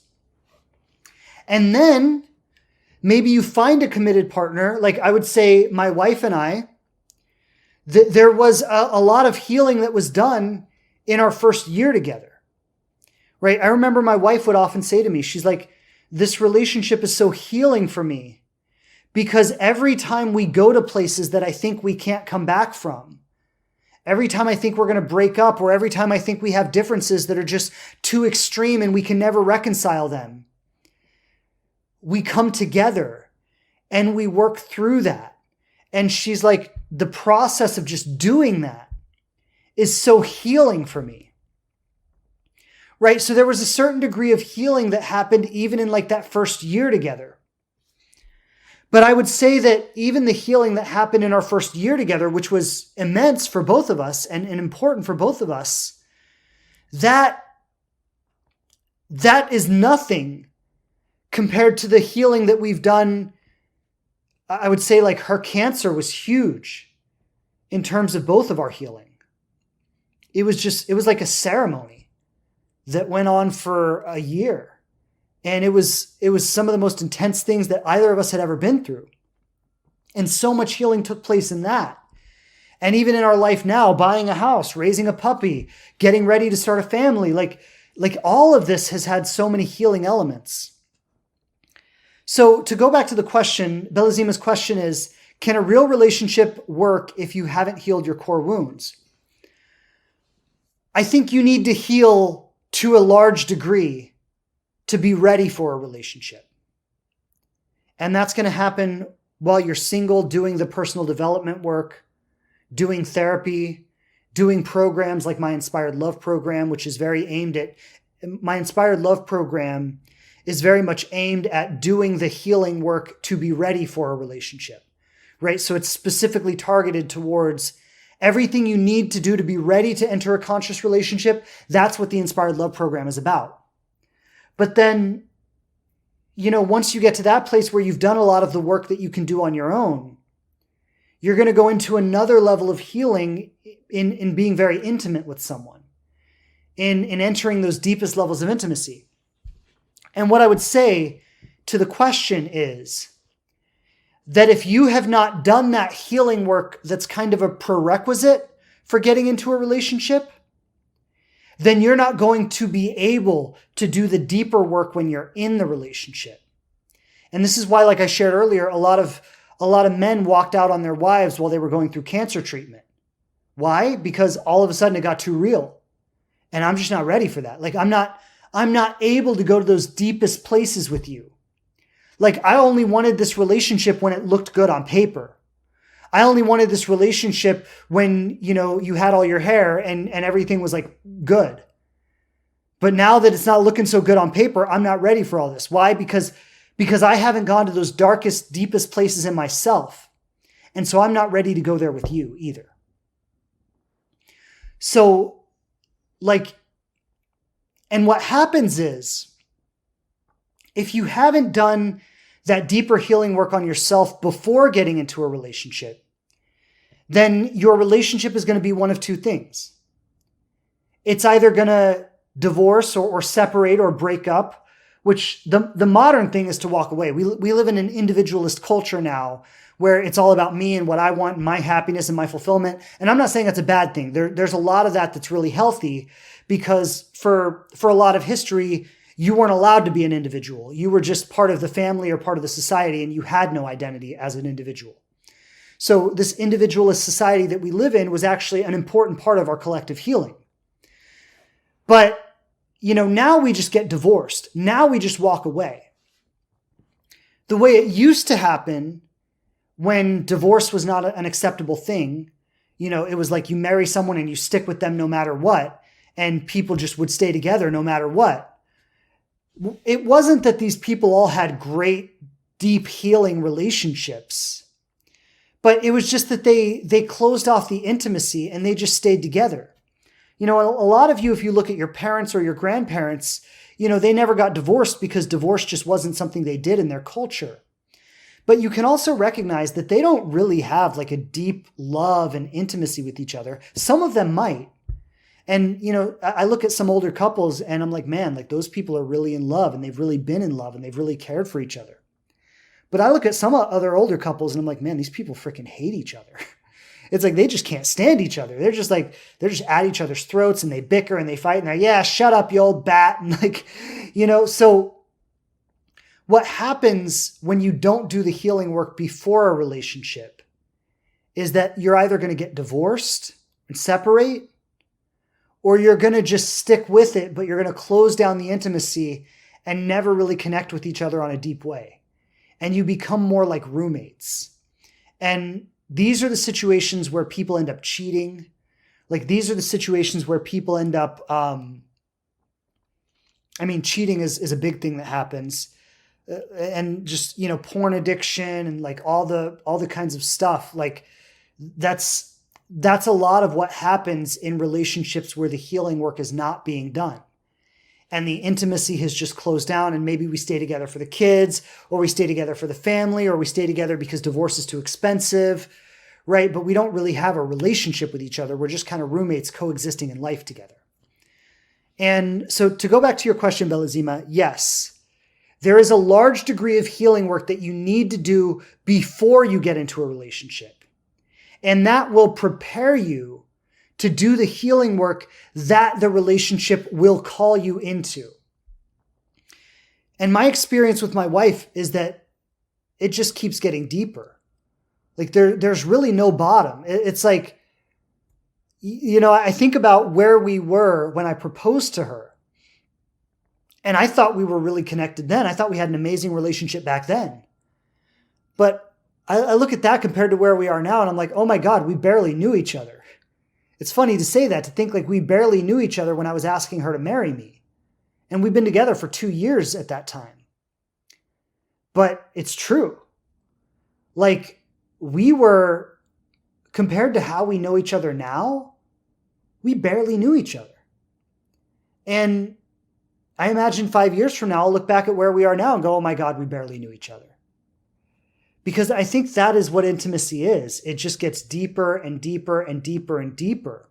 [SPEAKER 1] And then maybe you find a committed partner. Like I would say my wife and I, there was a lot of healing that was done in our first year together, right? I remember my wife would often say to me, she's like, this relationship is so healing for me because every time we go to places that I think we can't come back from, every time I think we're going to break up, or every time I think we have differences that are just too extreme and we can never reconcile them, we come together and we work through that. And she's like, the process of just doing that is so healing for me. Right? So there was a certain degree of healing that happened even in like that first year together. But I would say that even the healing that happened in our first year together, which was immense for both of us and important for both of us, that is nothing compared to the healing that we've done. I would say like her cancer was huge in terms of both of our healing. It was like a ceremony that went on for a year. And it was some of the most intense things that either of us had ever been through. And so much healing took place in that. And even in our life now, buying a house, raising a puppy, getting ready to start a family, like all of this has had so many healing elements. So to go back to the question, Belazima's question is, can a real relationship work if you haven't healed your core wounds? I think you need to heal to a large degree to be ready for a relationship. And that's going to happen while you're single, doing the personal development work, doing therapy, doing programs like my Inspired Love program, which is very aimed at, my Inspired Love program is very much aimed at doing the healing work to be ready for a relationship, right? So it's specifically targeted towards everything you need to do to be ready to enter a conscious relationship. That's what the Inspired Love program is about. But then, once you get to that place where you've done a lot of the work that you can do on your own, you're going to go into another level of healing in being very intimate with someone, in entering those deepest levels of intimacy. And what I would say to the question is that if you have not done that healing work that's kind of a prerequisite for getting into a relationship, then you're not going to be able to do the deeper work when you're in the relationship. And this is why, like I shared earlier, a lot of men walked out on their wives while they were going through cancer treatment. Why? Because all of a sudden it got too real. And I'm just not ready for that. Like I'm not able to go to those deepest places with you. Like I only wanted this relationship when it looked good on paper. I only wanted this relationship when, you had all your hair and everything was like good. But now that it's not looking so good on paper, I'm not ready for all this. Why? Because because I haven't gone to those darkest, deepest places in myself. And so I'm not ready to go there with you either. So, and what happens is, if you haven't done that deeper healing work on yourself before getting into a relationship, then your relationship is going to be one of two things. It's either going to divorce or separate or break up, which the modern thing is to walk away. We live in an individualist culture now where it's all about me and what I want, and my happiness and my fulfillment. And I'm not saying that's a bad thing. There's a lot of that that's really healthy, because for a lot of history, you weren't allowed to be an individual. You were just part of the family or part of the society, and you had no identity as an individual. So this individualist society that we live in was actually an important part of our collective healing. But, now we just get divorced. Now we just walk away. The way it used to happen when divorce was not an acceptable thing, it was like you marry someone and you stick with them no matter what, and people just would stay together no matter what. It wasn't that these people all had great, deep healing relationships, but it was just that they closed off the intimacy and they just stayed together. A lot of you, if you look at your parents or your grandparents, they never got divorced because divorce just wasn't something they did in their culture. But you can also recognize that they don't really have like a deep love and intimacy with each other. Some of them might. And, I look at some older couples and I'm like, man, like those people are really in love, and they've really been in love, and they've really cared for each other. But I look at some other older couples and I'm like, man, these people freaking hate each other. It's like they just can't stand each other. They're just at each other's throats, and they bicker and they fight, and they're, yeah, shut up, you old bat. And so what happens when you don't do the healing work before a relationship is that you're either going to get divorced and separate, or you're going to just stick with it, but you're going to close down the intimacy and never really connect with each other on a deep way. And you become more like roommates. And these are the situations where people end up cheating. Like these are the situations where people end up, cheating is a big thing that happens. And just, porn addiction and like all the kinds of stuff. Like that's a lot of what happens in relationships where the healing work is not being done. And the intimacy has just closed down, and maybe we stay together for the kids, or we stay together for the family, or we stay together because divorce is too expensive, right? But we don't really have a relationship with each other. We're just kind of roommates coexisting in life together. And so to go back to your question, Belazima, yes, there is a large degree of healing work that you need to do before you get into a relationship. And that will prepare you to do the healing work that the relationship will call you into. And my experience with my wife is that it just keeps getting deeper. Like there's really no bottom. It's like, I think about where we were when I proposed to her. And I thought we were really connected then. I thought we had an amazing relationship back then. But I look at that compared to where we are now, and I'm like, oh my God, we barely knew each other. It's funny to say that, to think like we barely knew each other when I was asking her to marry me. And we've been together for 2 years at that time. But it's true. Like we were, compared to how we know each other now, we barely knew each other. And I imagine 5 years from now, I'll look back at where we are now and go, oh my God, we barely knew each other. Because I think that is what intimacy is. It just gets deeper and deeper and deeper and deeper.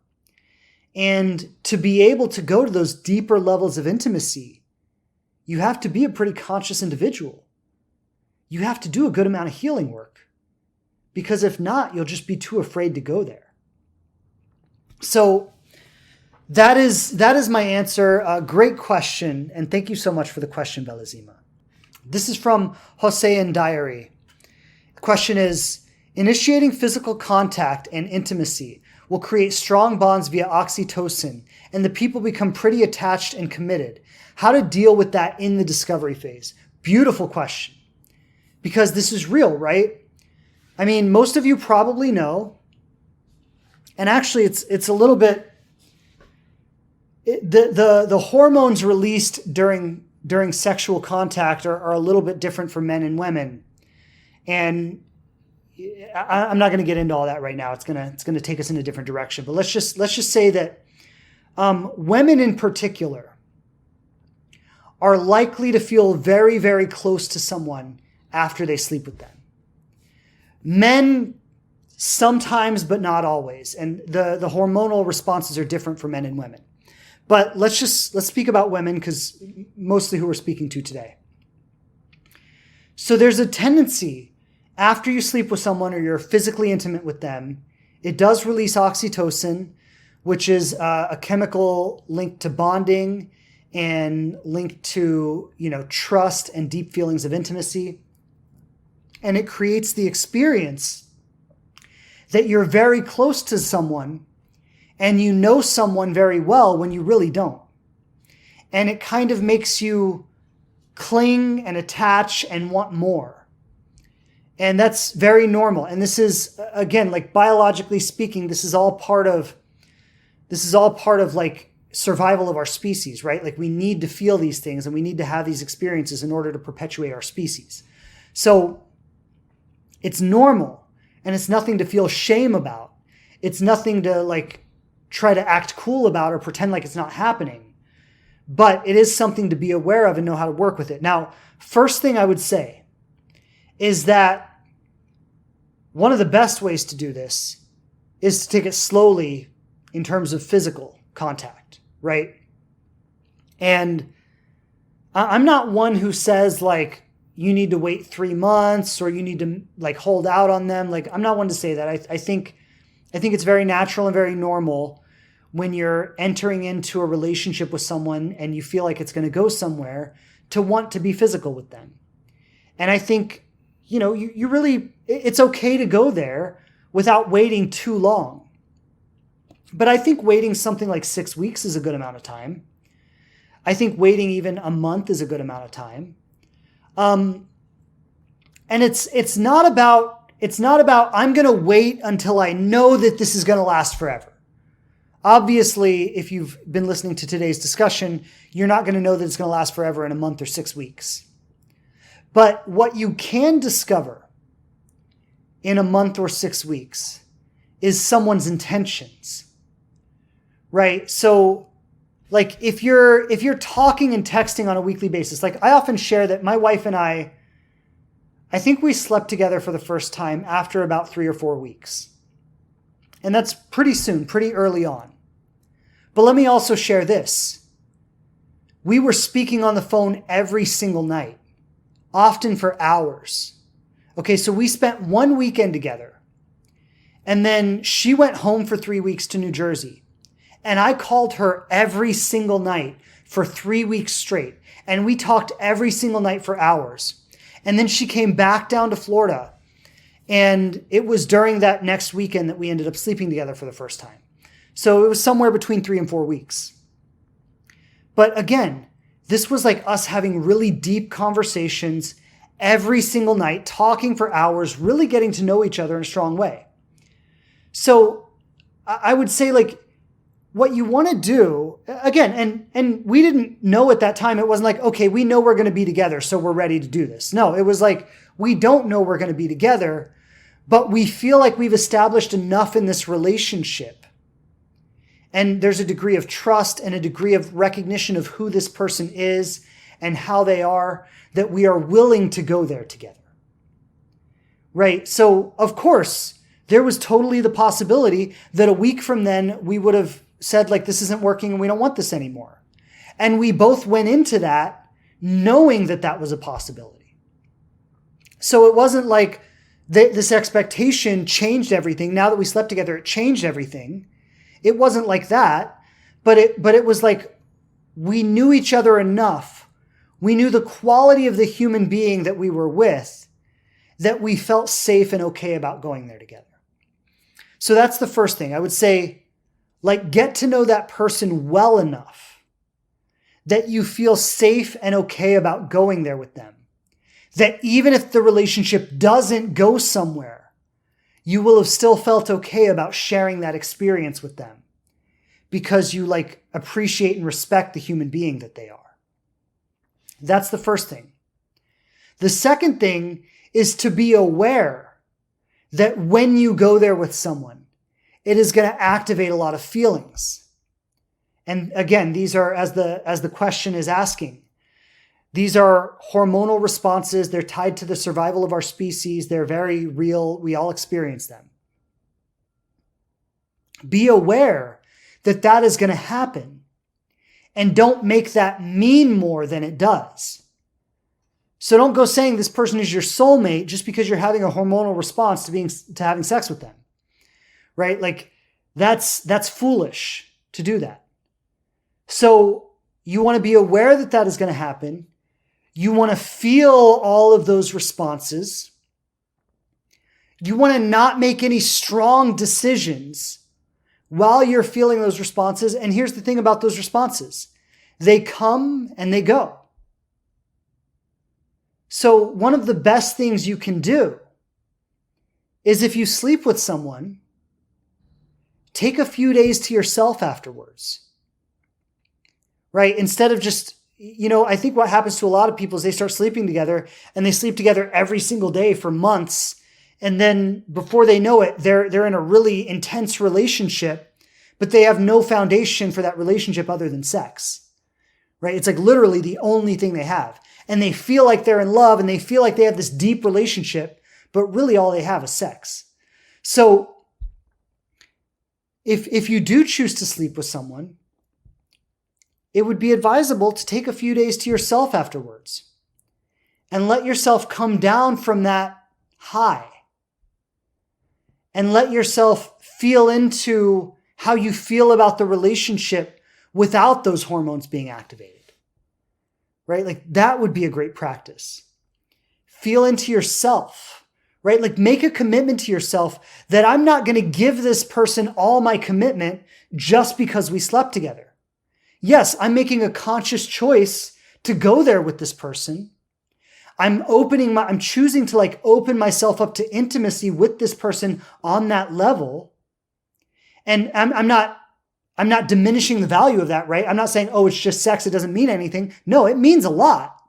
[SPEAKER 1] And to be able to go to those deeper levels of intimacy, you have to be a pretty conscious individual. You have to do a good amount of healing work. Because if not, you'll just be too afraid to go there. So that is my answer. Great question. And thank you so much for the question, Belazima. This is from Jose in Diary. Question is, initiating physical contact and intimacy will create strong bonds via oxytocin, and the people become pretty attached and committed. How to deal with that in the discovery phase? Beautiful question. Because this is real, right? I mean, most of you probably know, and actually it's a little bit, the hormones released during during sexual contact are a little bit different for men and women. And I'm not going to get into all that right now. It's going to take us in a different direction. But let's just say that women in particular are likely to feel very, very close to someone after they sleep with them. Men sometimes, but not always. And the hormonal responses are different for men and women. But let's speak about women, because mostly who we're speaking to today. So there's a tendency after you sleep with someone or you're physically intimate with them, it does release oxytocin, which is a chemical linked to bonding and linked to, trust and deep feelings of intimacy. And it creates the experience that you're very close to someone and you know someone very well when you really don't. And it kind of makes you cling and attach and want more. And that's very normal. And this is, again, like biologically speaking, this is all part of like survival of our species, right? Like we need to feel these things and we need to have these experiences in order to perpetuate our species. So it's normal and it's nothing to feel shame about. It's nothing to like try to act cool about or pretend like it's not happening. But it is something to be aware of and know how to work with it. Now, first thing I would say is that one of the best ways to do this is to take it slowly in terms of physical contact, right? And I'm not one who says like, you need to wait 3 months or you need to like hold out on them. Like, I'm not one to say that. I think it's very natural and very normal when you're entering into a relationship with someone and you feel like it's going to go somewhere to want to be physical with them. And I think, you really, it's okay to go there without waiting too long. But I think waiting something like 6 weeks is a good amount of time. I think waiting even a month is a good amount of time. And it's not about I'm going to wait until I know that this is going to last forever. Obviously, if you've been listening to today's discussion, you're not going to know that it's going to last forever in a month or 6 weeks. But what you can discover in a month or 6 weeks is someone's intentions, right? So like if you're talking and texting on a weekly basis, like I often share that my wife and I think we slept together for the first time after about 3 or 4 weeks. And that's pretty soon, pretty early on. But let me also share this. We were speaking on the phone every single night, often for hours. Okay, so we spent one weekend together. And then she went home for 3 weeks to New Jersey. And I called her every single night for 3 weeks straight. And we talked every single night for hours. And then she came back down to Florida. And it was during that next weekend that we ended up sleeping together for the first time. So it was somewhere between 3 and 4 weeks. But again, this was like us having really deep conversations every single night, talking for hours, really getting to know each other in a strong way. So I would say like what you want to do, again, and we didn't know at that time, it wasn't like, okay, we know we're going to be together, so we're ready to do this. No, it was like, we don't know we're going to be together, but we feel like we've established enough in this relationship. And there's a degree of trust and a degree of recognition of who this person is and how they are that we are willing to go there together. Right? So, of course, there was totally the possibility that a week from then we would have said like, this isn't working and we don't want this anymore. And we both went into that knowing that that was a possibility. So it wasn't like this expectation changed everything. Now that we slept together, it changed everything. It wasn't like that, but it was like we knew each other enough. We knew the quality of the human being that we were with that we felt safe and okay about going there together. So that's the first thing. I would say, like, get to know that person well enough that you feel safe and okay about going there with them. That even if the relationship doesn't go somewhere, you will have still felt okay about sharing that experience with them because you like appreciate and respect the human being that they are. That's the first thing. The second thing is to be aware that when you go there with someone, it is going to activate a lot of feelings. And again, these are, as the question is asking, these are hormonal responses. They're tied to the survival of our species. They're very real. We all experience them. Be aware that that is going to happen, and don't make that mean more than it does. So don't go saying this person is your soulmate just because you're having a hormonal response to having sex with them, right? Like that's foolish to do that. So you want to be aware that that is going to happen. You want to feel all of those responses. You want to not make any strong decisions while you're feeling those responses. And here's the thing about those responses. They come and they go. So one of the best things you can do is, if you sleep with someone, take a few days to yourself afterwards, right? Instead of just, I think what happens to a lot of people is they start sleeping together and they sleep together every single day for months. And then before they know it, they're in a really intense relationship, but they have no foundation for that relationship other than sex, right? It's like literally the only thing they have. And they feel like they're in love and they feel like they have this deep relationship, but really all they have is sex. So if you do choose to sleep with someone, it would be advisable to take a few days to yourself afterwards and let yourself come down from that high and let yourself feel into how you feel about the relationship without those hormones being activated, right? Like that would be a great practice. Feel into yourself, right? Like make a commitment to yourself that I'm not going to give this person all my commitment just because we slept together. Yes, I'm making a conscious choice to go there with this person. I'm choosing to open myself up to intimacy with this person on that level. And I'm not diminishing the value of that, right? I'm not saying, oh, it's just sex, it doesn't mean anything. No, it means a lot.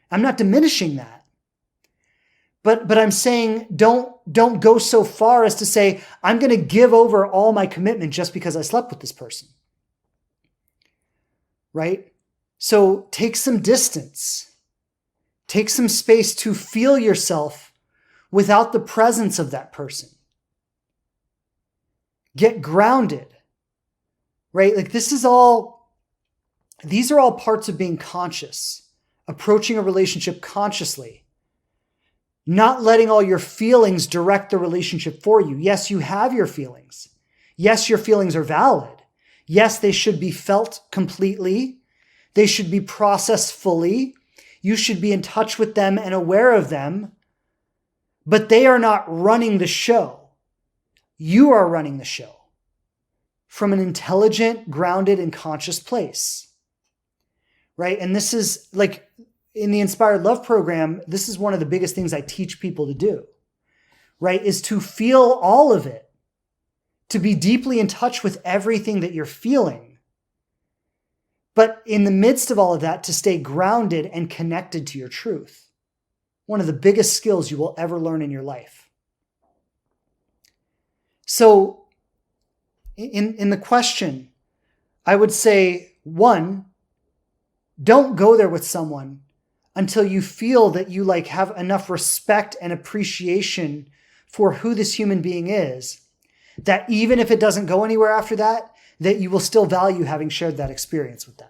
[SPEAKER 1] I'm not diminishing that. But I'm saying don't go so far as to say, I'm going to give over all my commitment just because I slept with this person. Right? So take some distance. Take some space to feel yourself without the presence of that person. Get grounded, right? Like these are all parts of being conscious, approaching a relationship consciously, not letting all your feelings direct the relationship for you. Yes, you have your feelings. Yes, your feelings are valid. Yes, they should be felt completely. They should be processed fully. You should be in touch with them and aware of them, but they are not running the show. You are running the show from an intelligent, grounded, and conscious place, right? And this is like in the Inspired Love program, this is one of the biggest things I teach people to do, right? Is to feel all of it, to be deeply in touch with everything that you're feeling. But in the midst of all of that, to stay grounded and connected to your truth. One of the biggest skills you will ever learn in your life. So in the question, I would say, 1, don't go there with someone until you feel that you have enough respect and appreciation for who this human being is, that even if it doesn't go anywhere after that, that you will still value having shared that experience with them,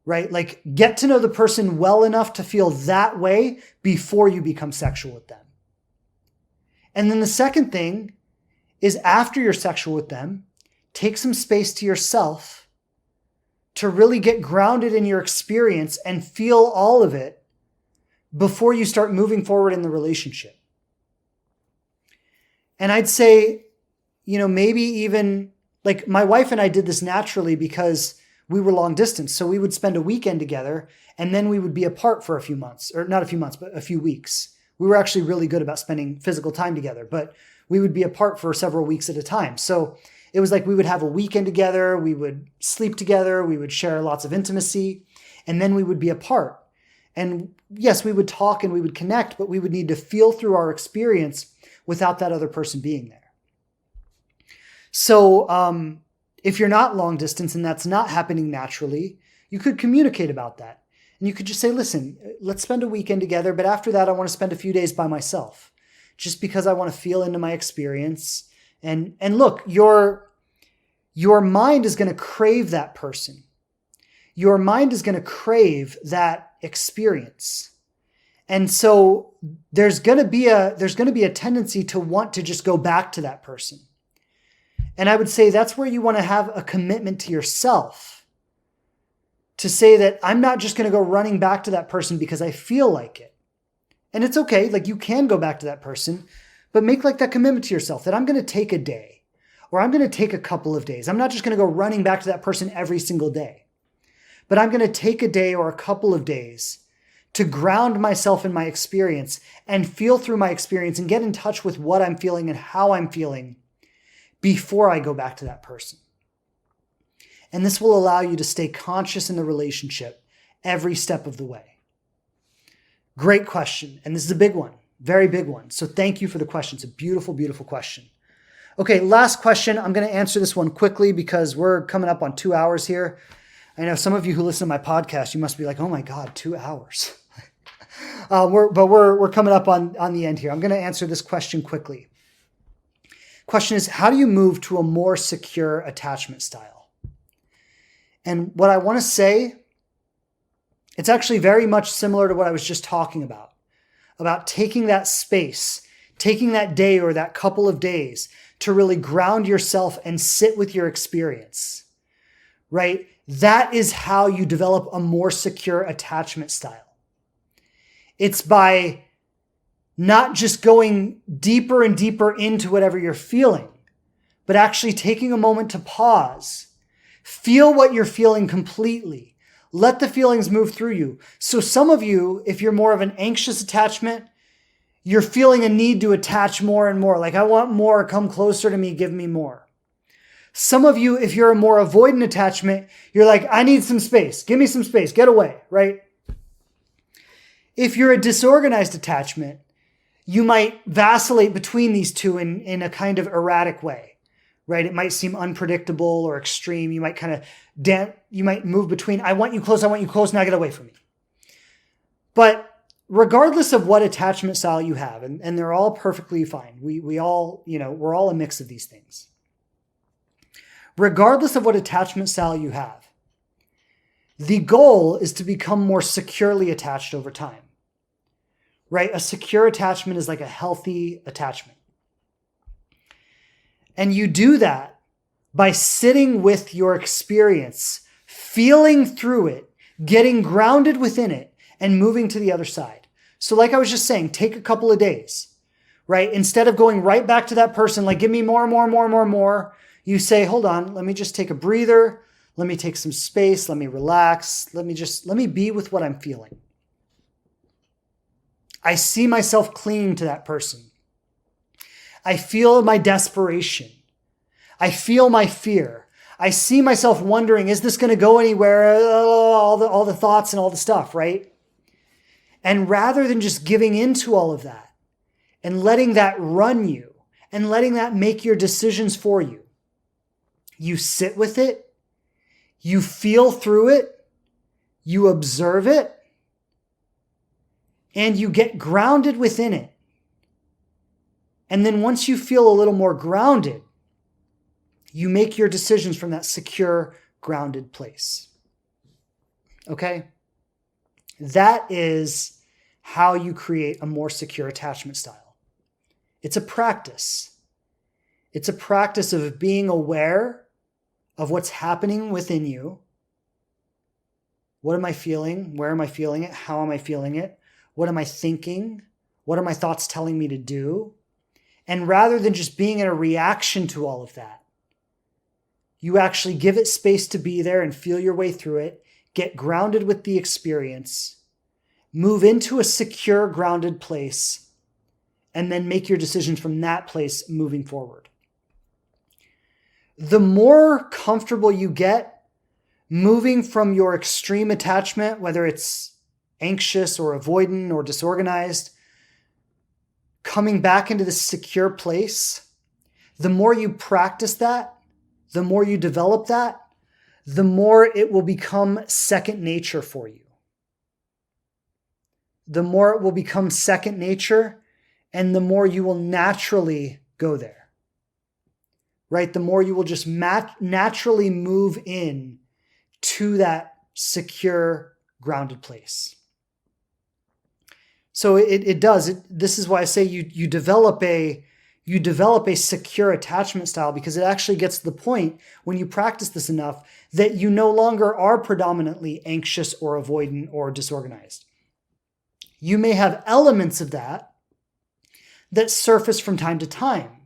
[SPEAKER 1] right? Like get to know the person well enough to feel that way before you become sexual with them. And then the second thing is, after you're sexual with them, take some space to yourself to really get grounded in your experience and feel all of it before you start moving forward in the relationship. And I'd say, maybe even like my wife and I did this naturally because we were long distance. So we would spend a weekend together and then we would be apart for a few months, or not a few months, but a few weeks. We were actually really good about spending physical time together, but we would be apart for several weeks at a time. So it was like we would have a weekend together, we would sleep together, we would share lots of intimacy. And then we would be apart. And yes, we would talk and we would connect, but we would need to feel through our experience without that other person being there. So if you're not long distance and that's not happening naturally, you could communicate about that. And you could just say, listen, let's spend a weekend together, but after that, I want to spend a few days by myself, just because I want to feel into my experience. And look, your mind is going to crave that person. Your mind is going to crave that experience. And so there's going to be a tendency to want to just go back to that person. And I would say that's where you want to have a commitment to yourself, to say that I'm not just going to go running back to that person because I feel like it. And it's okay, like you can go back to that person, but make like that commitment to yourself that I'm going to take a day or I'm going to take a couple of days. I'm not just going to go running back to that person every single day, but I'm going to take a day or a couple of days to ground myself in my experience and feel through my experience and get in touch with what I'm feeling and how I'm feeling before I go back to that person. And this will allow you to stay conscious in the relationship every step of the way. Great question. And this is a big one, very big one. So thank you for the question. It's a beautiful, beautiful question. Okay, last question. I'm going to answer this one quickly because we're coming up on 2 hours here. I know some of you who listen to my podcast, you must be like, oh my God, 2 hours. We're coming up on the end here. I'm going to answer this question quickly. Question is, how do you move to a more secure attachment style? And what I want to say, it's actually very much similar to what I was just talking about taking that space, taking that day or that couple of days to really ground yourself and sit with your experience, right? That is how you develop a more secure attachment style. It's by not just going deeper and deeper into whatever you're feeling, but actually taking a moment to pause, feel what you're feeling completely, let the feelings move through you. So some of you, if you're more of an anxious attachment, you're feeling a need to attach more and more. Like, I want more, come closer to me, give me more. Some of you, if you're a more avoidant attachment, you're like, I need some space, give me some space, get away, right? If you're a disorganized attachment, you might vacillate between these two in a kind of erratic way, right? It might seem unpredictable or extreme. You might you might move between, I want you close, now get away from me. But regardless of what attachment style you have, and they're all perfectly fine. We all, we're all a mix of these things. Regardless of what attachment style you have, the goal is to become more securely attached over time. Right? A secure attachment is like a healthy attachment. And you do that by sitting with your experience, feeling through it, getting grounded within it, and moving to the other side. So like I was just saying, take a couple of days, right? Instead of going right back to that person, like, give me more, you say, hold on, let me just take a breather. Let me take some space. Let me relax. Let me be with what I'm feeling. I see myself clinging to that person. I feel my desperation. I feel my fear. I see myself wondering, is this going to go anywhere? All the thoughts and all the stuff, right? And rather than just giving into all of that and letting that run you and letting that make your decisions for you, you sit with it, you feel through it, you observe it, and you get grounded within it. And then once you feel a little more grounded, you make your decisions from that secure, grounded place. Okay? That is how you create a more secure attachment style. It's a practice. It's a practice of being aware of what's happening within you. What am I feeling? Where am I feeling it? How am I feeling it? What am I thinking? What are my thoughts telling me to do? And rather than just being in a reaction to all of that, you actually give it space to be there and feel your way through it, get grounded with the experience, move into a secure, grounded place, and then make your decisions from that place moving forward. The more comfortable you get, moving from your extreme attachment, whether it's anxious or avoidant or disorganized, coming back into this secure place, the more you practice that, the more you develop that, the more it will become second nature for you. The more it will become second nature, and the more you will naturally go there. Right? The more you will just naturally move in to that secure, grounded place. So it does. This is why I say you develop a secure attachment style, because it actually gets to the point when you practice this enough that you no longer are predominantly anxious or avoidant or disorganized. You may have elements of that surface from time to time,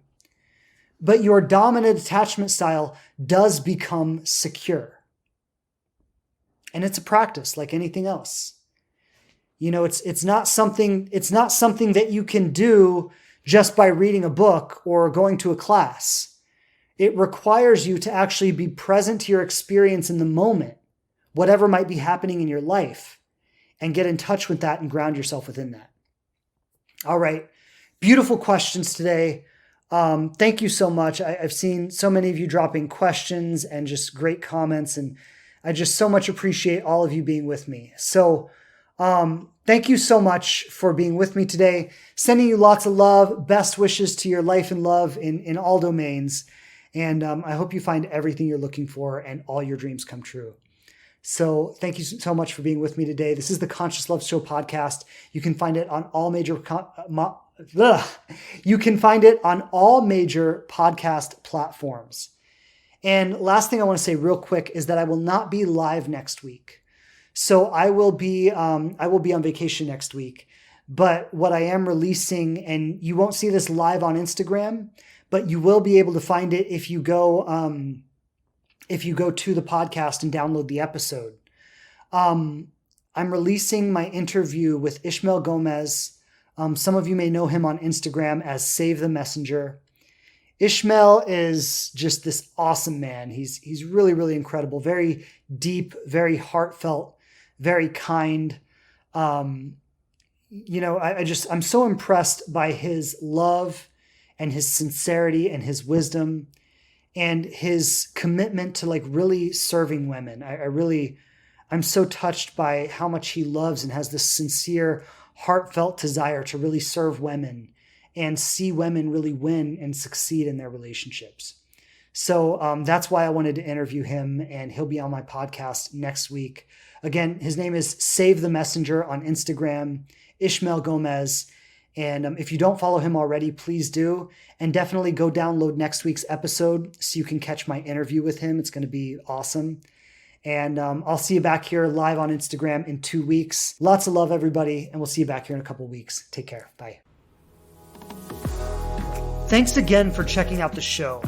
[SPEAKER 1] but your dominant attachment style does become secure. And it's a practice like anything else. It's not something that you can do just by reading a book or going to a class. It requires you to actually be present to your experience in the moment, whatever might be happening in your life, and get in touch with that and ground yourself within that. All right. Beautiful questions today. Thank you so much. I've seen so many of you dropping questions and just great comments, and I just so much appreciate all of you being with me. So thank you so much for being with me today. Sending you lots of love, best wishes to your life and love in all domains. And I hope you find everything you're looking for and all your dreams come true. So thank you so much for being with me today. This is the Conscious Love Show podcast. You can find it on all major podcast platforms. And last thing I want to say real quick is that I will not be live next week. So I will be on vacation next week. But what I am releasing, and you won't see this live on Instagram, but you will be able to find it if you go to the podcast and download the episode. I'm releasing my interview with Ishmael Gomez. Some of you may know him on Instagram as Save the Messenger. Ishmael is just this awesome man. He's really, really incredible, very deep, very heartfelt, very kind. I'm so impressed by his love and his sincerity and his wisdom and his commitment to really serving women. I'm so touched by how much he loves and has this sincere, heartfelt desire to really serve women and see women really win and succeed in their relationships. So that's why I wanted to interview him, and he'll be on my podcast next week. Again, his name is Save the Messenger on Instagram, Ishmael Gomez. And if you don't follow him already, please do. And definitely go download next week's episode so you can catch my interview with him. It's going to be awesome. And I'll see you back here live on Instagram in 2 weeks. Lots of love, everybody. And we'll see you back here in a couple weeks. Take care. Bye. Thanks again for checking out the show.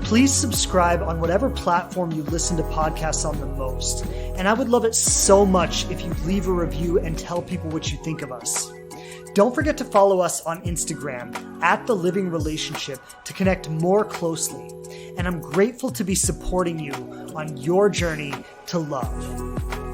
[SPEAKER 1] Please subscribe on whatever platform you listen to podcasts on the most. And I would love it so much if you leave a review and tell people what you think of us. Don't forget to follow us on Instagram @TheLivingRelationship to connect more closely. And I'm grateful to be supporting you on your journey to love.